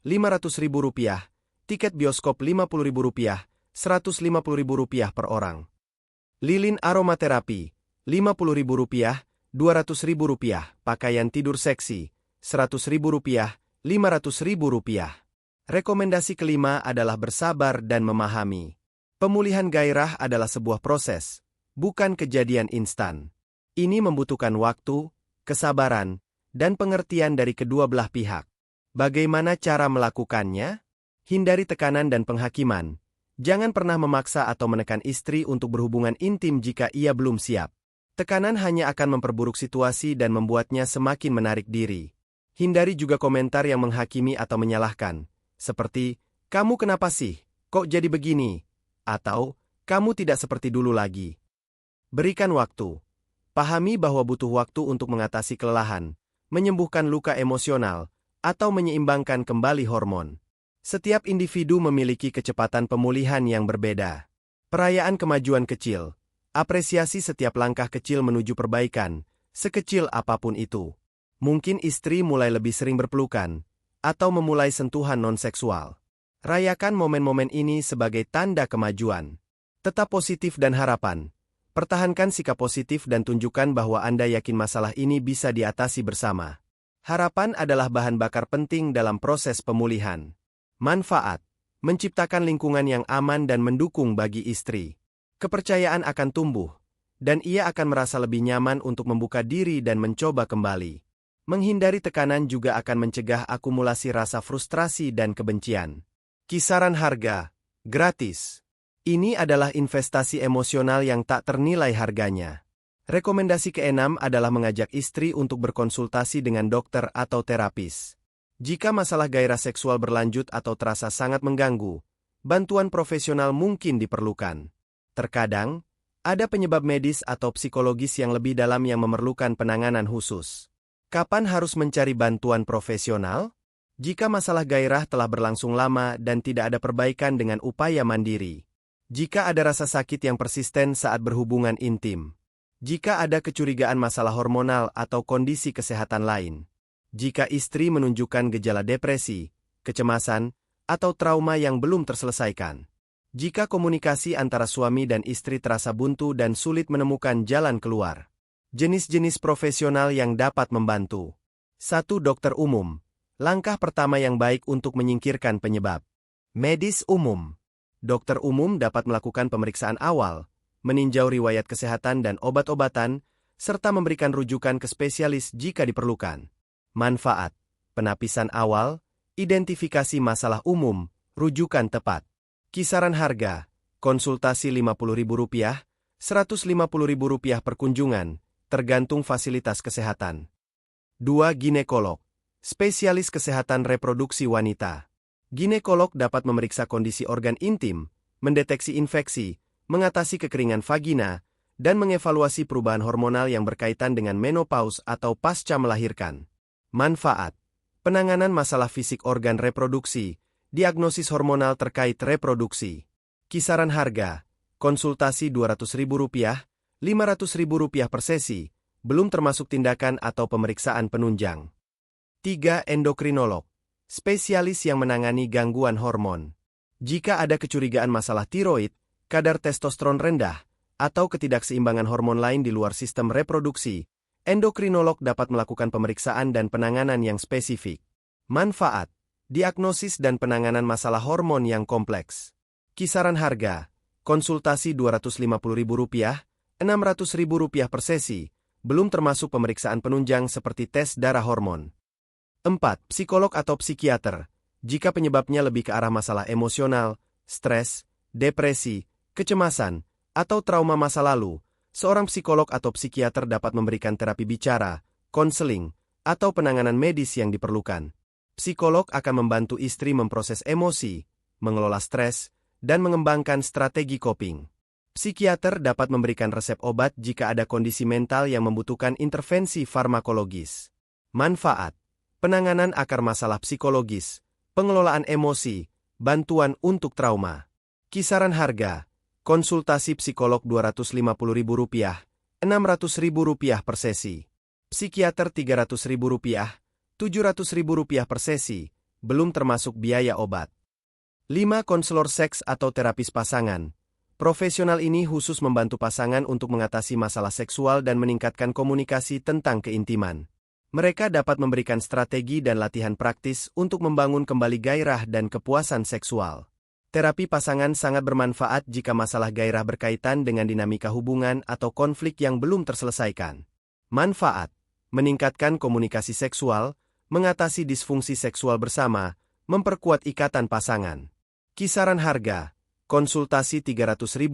Rp500.000. Tiket bioskop Rp50.000, Rp150.000 per orang. Lilin aromaterapi. Rp50.000, Rp200.000. Pakaian tidur seksi. Rp100.000, Rp500.000. Rekomendasi kelima adalah bersabar dan memahami. Pemulihan gairah adalah sebuah proses, bukan kejadian instan. Ini membutuhkan waktu, kesabaran, dan pengertian dari kedua belah pihak. Bagaimana cara melakukannya? Hindari tekanan dan penghakiman. Jangan pernah memaksa atau menekan istri untuk berhubungan intim jika ia belum siap. Tekanan hanya akan memperburuk situasi dan membuatnya semakin menarik diri. Hindari juga komentar yang menghakimi atau menyalahkan, seperti, "Kamu kenapa sih? Kok jadi begini?" Atau, "Kamu tidak seperti dulu lagi." Berikan waktu. Pahami bahwa butuh waktu untuk mengatasi kelelahan, menyembuhkan luka emosional, atau menyeimbangkan kembali hormon. Setiap individu memiliki kecepatan pemulihan yang berbeda. Perayaan kemajuan kecil. Apresiasi setiap langkah kecil menuju perbaikan, sekecil apapun itu. Mungkin istri mulai lebih sering berpelukan, atau memulai sentuhan non-seksual. Rayakan momen-momen ini sebagai tanda kemajuan. Tetap positif dan harapan. Pertahankan sikap positif dan tunjukkan bahwa Anda yakin masalah ini bisa diatasi bersama. Harapan adalah bahan bakar penting dalam proses pemulihan. Manfaat. Menciptakan lingkungan yang aman dan mendukung bagi istri. Kepercayaan akan tumbuh, dan ia akan merasa lebih nyaman untuk membuka diri dan mencoba kembali. Menghindari tekanan juga akan mencegah akumulasi rasa frustrasi dan kebencian. Kisaran harga. Gratis. Ini adalah investasi emosional yang tak ternilai harganya. Rekomendasi keenam adalah mengajak istri untuk berkonsultasi dengan dokter atau terapis. Jika masalah gairah seksual berlanjut atau terasa sangat mengganggu, bantuan profesional mungkin diperlukan. Terkadang, ada penyebab medis atau psikologis yang lebih dalam yang memerlukan penanganan khusus. Kapan harus mencari bantuan profesional? Jika masalah gairah telah berlangsung lama dan tidak ada perbaikan dengan upaya mandiri. Jika ada rasa sakit yang persisten saat berhubungan intim. Jika ada kecurigaan masalah hormonal atau kondisi kesehatan lain. Jika istri menunjukkan gejala depresi, kecemasan, atau trauma yang belum terselesaikan. Jika komunikasi antara suami dan istri terasa buntu dan sulit menemukan jalan keluar. Jenis-jenis profesional yang dapat membantu. 1. Dokter umum. Langkah pertama yang baik untuk menyingkirkan penyebab. Medis umum. Dokter umum dapat melakukan pemeriksaan awal, meninjau riwayat kesehatan dan obat-obatan, serta memberikan rujukan ke spesialis jika diperlukan. Manfaat. Penapisan awal, identifikasi masalah umum, rujukan tepat. Kisaran harga. Konsultasi Rp50.000, Rp150.000 per kunjungan, tergantung fasilitas kesehatan. 2. Ginekolog. Spesialis kesehatan reproduksi wanita. Ginekolog dapat memeriksa kondisi organ intim, mendeteksi infeksi, mengatasi kekeringan vagina, dan mengevaluasi perubahan hormonal yang berkaitan dengan menopause atau pasca melahirkan. Manfaat. Penanganan masalah fisik organ reproduksi, diagnosis hormonal terkait reproduksi. Kisaran harga. Konsultasi Rp200.000, Rp500.000 per sesi, belum termasuk tindakan atau pemeriksaan penunjang. 3. Endokrinolog. Spesialis yang menangani gangguan hormon. Jika ada kecurigaan masalah tiroid, kadar testosteron rendah, atau ketidakseimbangan hormon lain di luar sistem reproduksi, endokrinolog dapat melakukan pemeriksaan dan penanganan yang spesifik. Manfaat. Diagnosis dan penanganan masalah hormon yang kompleks. Kisaran harga. Konsultasi Rp250.000, Rp600.000 per sesi, belum termasuk pemeriksaan penunjang seperti tes darah hormon. 4. Psikolog atau psikiater. Jika penyebabnya lebih ke arah masalah emosional, stres, depresi, kecemasan, atau trauma masa lalu, seorang psikolog atau psikiater dapat memberikan terapi bicara, konseling, atau penanganan medis yang diperlukan. Psikolog akan membantu istri memproses emosi, mengelola stres, dan mengembangkan strategi coping. Psikiater dapat memberikan resep obat jika ada kondisi mental yang membutuhkan intervensi farmakologis. Manfaat. penanganan akar masalah psikologis, pengelolaan emosi, bantuan untuk trauma. Kisaran harga, konsultasi psikolog Rp250.000, Rp600.000 per sesi. Psikiater Rp300.000, Rp700.000 per sesi, belum termasuk biaya obat. 5. Konselor seks atau terapis pasangan. Profesional ini khusus membantu pasangan untuk mengatasi masalah seksual dan meningkatkan komunikasi tentang keintiman. Mereka dapat memberikan strategi dan latihan praktis untuk membangun kembali gairah dan kepuasan seksual. Terapi pasangan sangat bermanfaat jika masalah gairah berkaitan dengan dinamika hubungan atau konflik yang belum terselesaikan. Manfaat: meningkatkan komunikasi seksual, mengatasi disfungsi seksual bersama, memperkuat ikatan pasangan. Kisaran harga, konsultasi Rp300.000,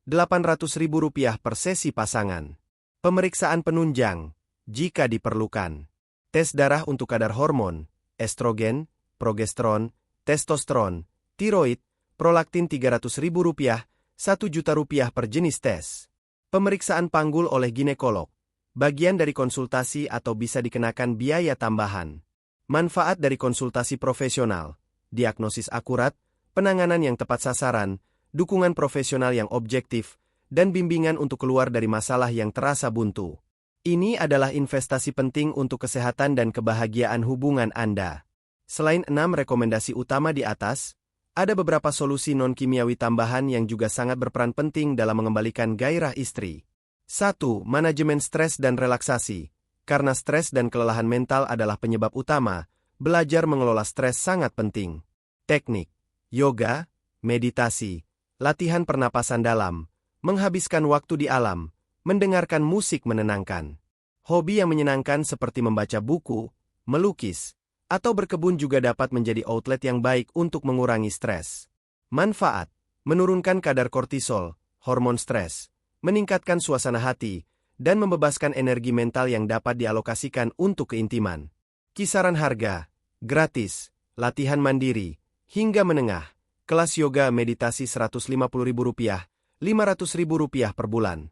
Rp800.000 per sesi pasangan. Pemeriksaan penunjang, jika diperlukan. Tes darah untuk kadar hormon, estrogen, progesteron, testosteron, tiroid, prolaktin Rp300.000, Rp1.000.000 per jenis tes. Pemeriksaan panggul oleh ginekolog, bagian dari konsultasi atau bisa dikenakan biaya tambahan. Manfaat dari konsultasi profesional, diagnosis akurat, penanganan yang tepat sasaran, dukungan profesional yang objektif, dan bimbingan untuk keluar dari masalah yang terasa buntu. Ini adalah investasi penting untuk kesehatan dan kebahagiaan hubungan Anda. Selain 6 rekomendasi utama di atas, ada beberapa solusi non-kimiawi tambahan yang juga sangat berperan penting dalam mengembalikan gairah istri. 1. Manajemen stres dan relaksasi. Karena stres dan kelelahan mental adalah penyebab utama, belajar mengelola stres sangat penting. Teknik: yoga, meditasi, latihan pernapasan dalam, menghabiskan waktu di alam, mendengarkan musik menenangkan. Hobi yang menyenangkan seperti membaca buku, melukis, atau berkebun juga dapat menjadi outlet yang baik untuk mengurangi stres. Manfaat: menurunkan kadar kortisol, hormon stres, meningkatkan suasana hati, dan membebaskan energi mental yang dapat dialokasikan untuk keintiman. Kisaran harga, gratis, latihan mandiri, hingga menengah, kelas yoga meditasi Rp150.000, Rp500.000 per bulan.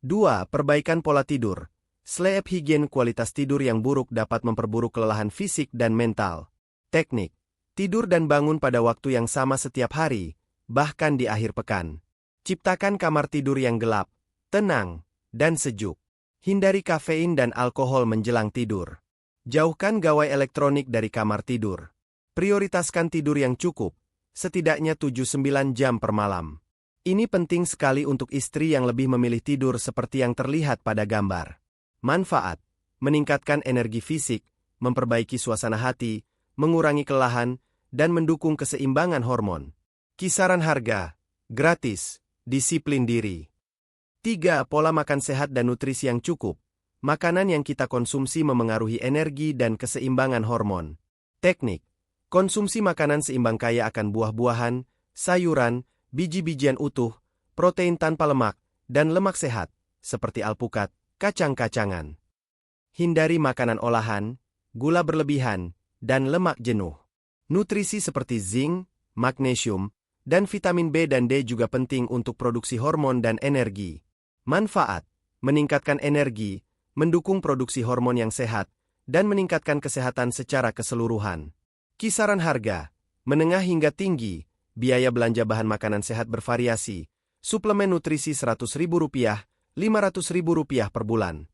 2. Perbaikan pola tidur. Sleep hygiene. Kualitas tidur yang buruk dapat memperburuk kelelahan fisik dan mental. Teknik: tidur dan bangun pada waktu yang sama setiap hari, bahkan di akhir pekan. Ciptakan kamar tidur yang gelap, tenang, dan sejuk. Hindari kafein dan alkohol menjelang tidur. Jauhkan gawai elektronik dari kamar tidur. Prioritaskan tidur yang cukup, setidaknya 7-9 jam per malam. Ini penting sekali untuk istri yang lebih memilih tidur seperti yang terlihat pada gambar. Manfaat: meningkatkan energi fisik, memperbaiki suasana hati, mengurangi kelelahan, dan mendukung keseimbangan hormon. Kisaran harga, gratis, disiplin diri. 3. Pola makan sehat dan nutrisi yang cukup. Makanan yang kita konsumsi memengaruhi energi dan keseimbangan hormon. Teknik: konsumsi makanan seimbang kaya akan buah-buahan, sayuran, biji-bijian utuh, protein tanpa lemak, dan lemak sehat, seperti alpukat, kacang-kacangan. Hindari makanan olahan, gula berlebihan, dan lemak jenuh. Nutrisi seperti zinc, magnesium, dan vitamin B dan D juga penting untuk produksi hormon dan energi. Manfaat: meningkatkan energi, mendukung produksi hormon yang sehat, dan meningkatkan kesehatan secara keseluruhan. Kisaran harga, menengah hingga tinggi, biaya belanja bahan makanan sehat bervariasi, suplemen nutrisi Rp100.000, Rp500.000 per bulan.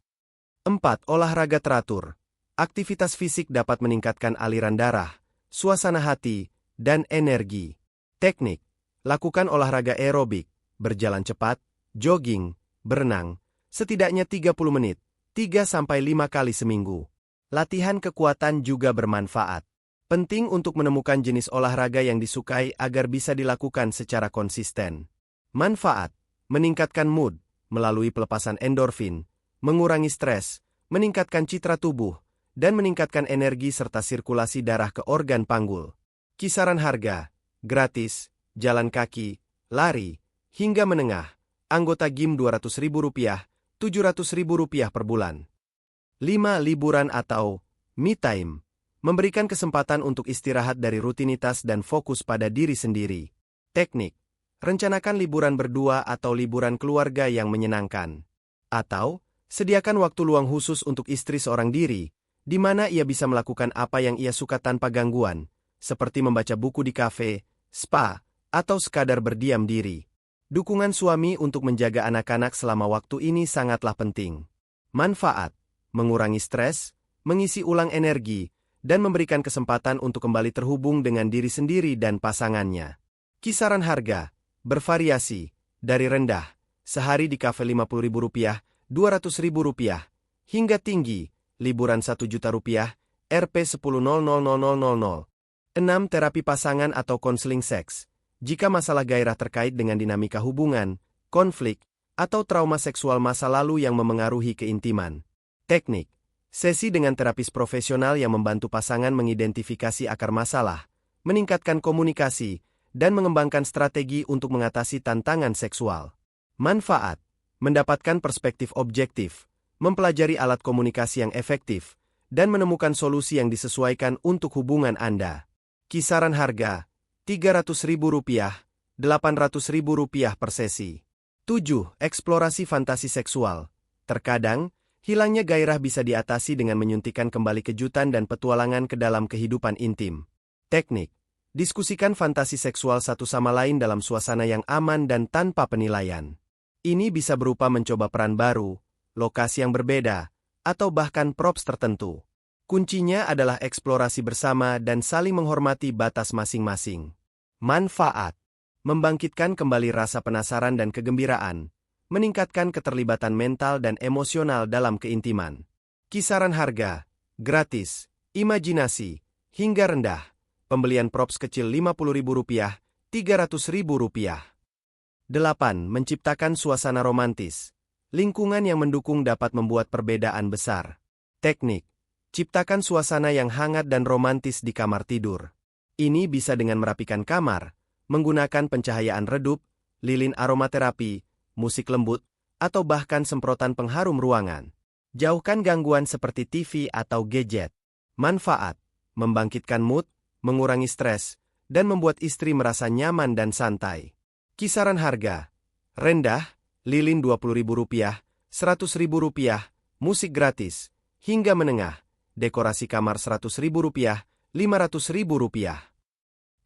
4. Olahraga teratur. Aktivitas fisik dapat meningkatkan aliran darah, suasana hati, dan energi. Teknik: lakukan olahraga aerobik, berjalan cepat, jogging, berenang, setidaknya 30 menit, 3-5 kali seminggu. Latihan kekuatan juga bermanfaat. Penting untuk menemukan jenis olahraga yang disukai agar bisa dilakukan secara konsisten. Manfaat: meningkatkan mood, melalui pelepasan endorfin, mengurangi stres, meningkatkan citra tubuh, dan meningkatkan energi serta sirkulasi darah ke organ panggul. Kisaran harga, gratis, jalan kaki, lari, hingga menengah, anggota gym Rp200.000, Rp700.000 per bulan. 5. Liburan atau me time. Memberikan kesempatan untuk istirahat dari rutinitas dan fokus pada diri sendiri. Teknik: rencanakan liburan berdua atau liburan keluarga yang menyenangkan. Atau, sediakan waktu luang khusus untuk istri seorang diri, di mana ia bisa melakukan apa yang ia suka tanpa gangguan, seperti membaca buku di kafe, spa, atau sekadar berdiam diri. Dukungan suami untuk menjaga anak-anak selama waktu ini sangatlah penting. Manfaat: mengurangi stres, mengisi ulang energi, dan memberikan kesempatan untuk kembali terhubung dengan diri sendiri dan pasangannya. Kisaran harga bervariasi, dari rendah, sehari di kafe Rp50.000, Rp200.000, hingga tinggi, liburan Rp1.000.000, Rp10.000.000. 6. Terapi pasangan atau konseling seks. Jika masalah gairah terkait dengan dinamika hubungan, konflik, atau trauma seksual masa lalu yang memengaruhi keintiman. Teknik. Sesi dengan terapis profesional yang membantu pasangan mengidentifikasi akar masalah, meningkatkan komunikasi, dan mengembangkan strategi untuk mengatasi tantangan seksual. Manfaat: mendapatkan perspektif objektif, mempelajari alat komunikasi yang efektif, dan menemukan solusi yang disesuaikan untuk hubungan Anda. Kisaran harga: Rp300.000, Rp800.000 per sesi. 7. Eksplorasi fantasi seksual. Terkadang, hilangnya gairah bisa diatasi dengan menyuntikkan kembali kejutan dan petualangan ke dalam kehidupan intim. Teknik. Diskusikan fantasi seksual satu sama lain dalam suasana yang aman dan tanpa penilaian. Ini bisa berupa mencoba peran baru, lokasi yang berbeda, atau bahkan props tertentu. Kuncinya adalah eksplorasi bersama dan saling menghormati batas masing-masing. Manfaat: membangkitkan kembali rasa penasaran dan kegembiraan, meningkatkan keterlibatan mental dan emosional dalam keintiman. Kisaran harga: gratis, imajinasi, hingga rendah. Pembelian props kecil Rp50.000, Rp300.000. 8. Menciptakan suasana romantis. Lingkungan yang mendukung dapat membuat perbedaan besar. Teknik. Ciptakan suasana yang hangat dan romantis di kamar tidur. Ini bisa dengan merapikan kamar, menggunakan pencahayaan redup, lilin aromaterapi, musik lembut, atau bahkan semprotan pengharum ruangan. Jauhkan gangguan seperti TV atau gadget. Manfaat: membangkitkan mood, mengurangi stres, dan membuat istri merasa nyaman dan santai. Kisaran harga: rendah, lilin Rp20.000, Rp100.000, musik gratis, hingga menengah, dekorasi kamar Rp100.000, Rp500.000.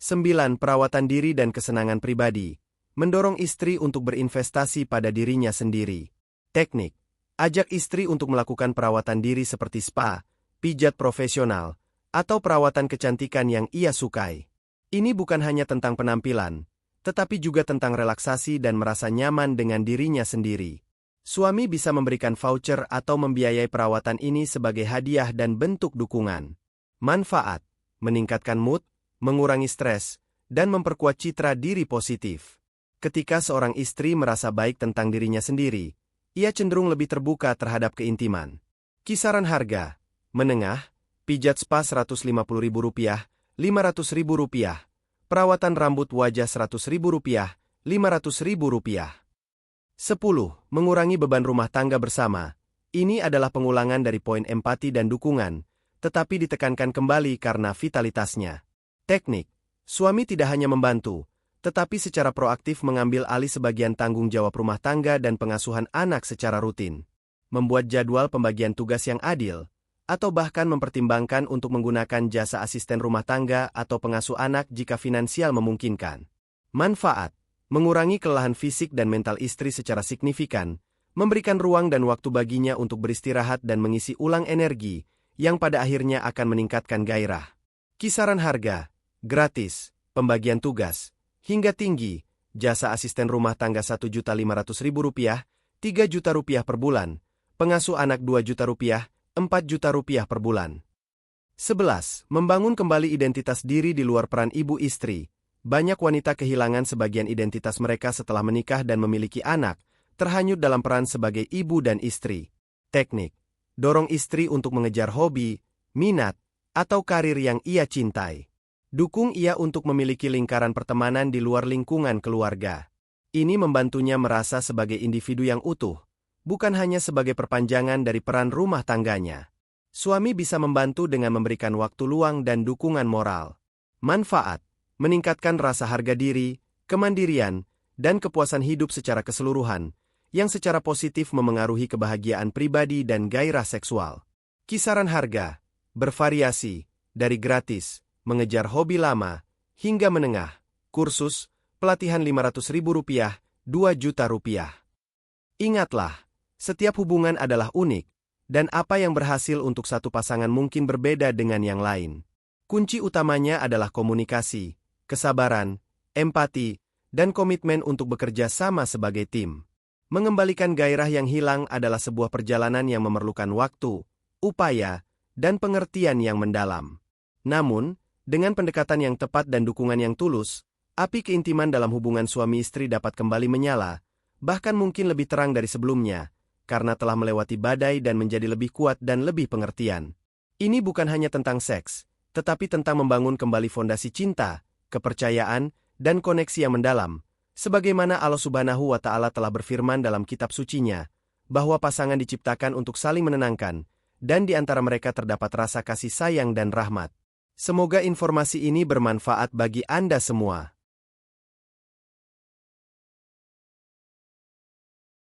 9. Perawatan diri dan kesenangan pribadi. Mendorong istri untuk berinvestasi pada dirinya sendiri. Teknik. Ajak istri untuk melakukan perawatan diri seperti spa, pijat profesional, atau perawatan kecantikan yang ia sukai. Ini bukan hanya tentang penampilan, tetapi juga tentang relaksasi dan merasa nyaman dengan dirinya sendiri. Suami bisa memberikan voucher atau membiayai perawatan ini sebagai hadiah dan bentuk dukungan. Manfaat: meningkatkan mood, mengurangi stres, dan memperkuat citra diri positif. Ketika seorang istri merasa baik tentang dirinya sendiri, ia cenderung lebih terbuka terhadap keintiman. Kisaran harga: menengah, pijat spa Rp150.000, Rp500.000, perawatan rambut wajah Rp100.000, Rp500.000. 10. Mengurangi beban rumah tangga bersama. Ini adalah pengulangan dari poin empati dan dukungan, tetapi ditekankan kembali karena vitalitasnya. Teknik. Suami tidak hanya membantu, tetapi secara proaktif mengambil alih sebagian tanggung jawab rumah tangga dan pengasuhan anak secara rutin. Membuat jadwal pembagian tugas yang adil, atau bahkan mempertimbangkan untuk menggunakan jasa asisten rumah tangga atau pengasuh anak jika finansial memungkinkan. Manfaat: mengurangi kelelahan fisik dan mental istri secara signifikan, memberikan ruang dan waktu baginya untuk beristirahat dan mengisi ulang energi, yang pada akhirnya akan meningkatkan gairah. Kisaran harga: gratis, pembagian tugas, hingga tinggi, jasa asisten rumah tangga Rp1.500.000, Rp3 juta per bulan, pengasuh anak Rp2 juta, Rp4 juta per bulan. 11. Membangun kembali identitas diri di luar peran ibu istri. Banyak wanita kehilangan sebagian identitas mereka setelah menikah dan memiliki anak, terhanyut dalam peran sebagai ibu dan istri. Teknik. Dorong istri untuk mengejar hobi, minat, atau karir yang ia cintai. Dukung ia untuk memiliki lingkaran pertemanan di luar lingkungan keluarga. Ini membantunya merasa sebagai individu yang utuh, bukan hanya sebagai perpanjangan dari peran rumah tangganya. Suami bisa membantu dengan memberikan waktu luang dan dukungan moral. Manfaat: meningkatkan rasa harga diri, kemandirian, dan kepuasan hidup secara keseluruhan, yang secara positif memengaruhi kebahagiaan pribadi dan gairah seksual. Kisaran harga: bervariasi, dari gratis, mengejar hobi lama, hingga menengah, kursus, pelatihan Rp500.000, Rp2 juta. Ingatlah, setiap hubungan adalah unik, dan apa yang berhasil untuk satu pasangan mungkin berbeda dengan yang lain. Kunci utamanya adalah komunikasi, kesabaran, empati, dan komitmen untuk bekerja sama sebagai tim. Mengembalikan gairah yang hilang adalah sebuah perjalanan yang memerlukan waktu, upaya, dan pengertian yang mendalam. Namun, dengan pendekatan yang tepat dan dukungan yang tulus, api keintiman dalam hubungan suami istri dapat kembali menyala, bahkan mungkin lebih terang dari sebelumnya, karena telah melewati badai dan menjadi lebih kuat dan lebih pengertian. Ini bukan hanya tentang seks, tetapi tentang membangun kembali fondasi cinta, kepercayaan, dan koneksi yang mendalam, sebagaimana Allah Subhanahu wa Ta'ala telah berfirman dalam kitab sucinya, bahwa pasangan diciptakan untuk saling menenangkan, dan di antara mereka terdapat rasa kasih sayang dan rahmat. Semoga informasi ini bermanfaat bagi Anda semua.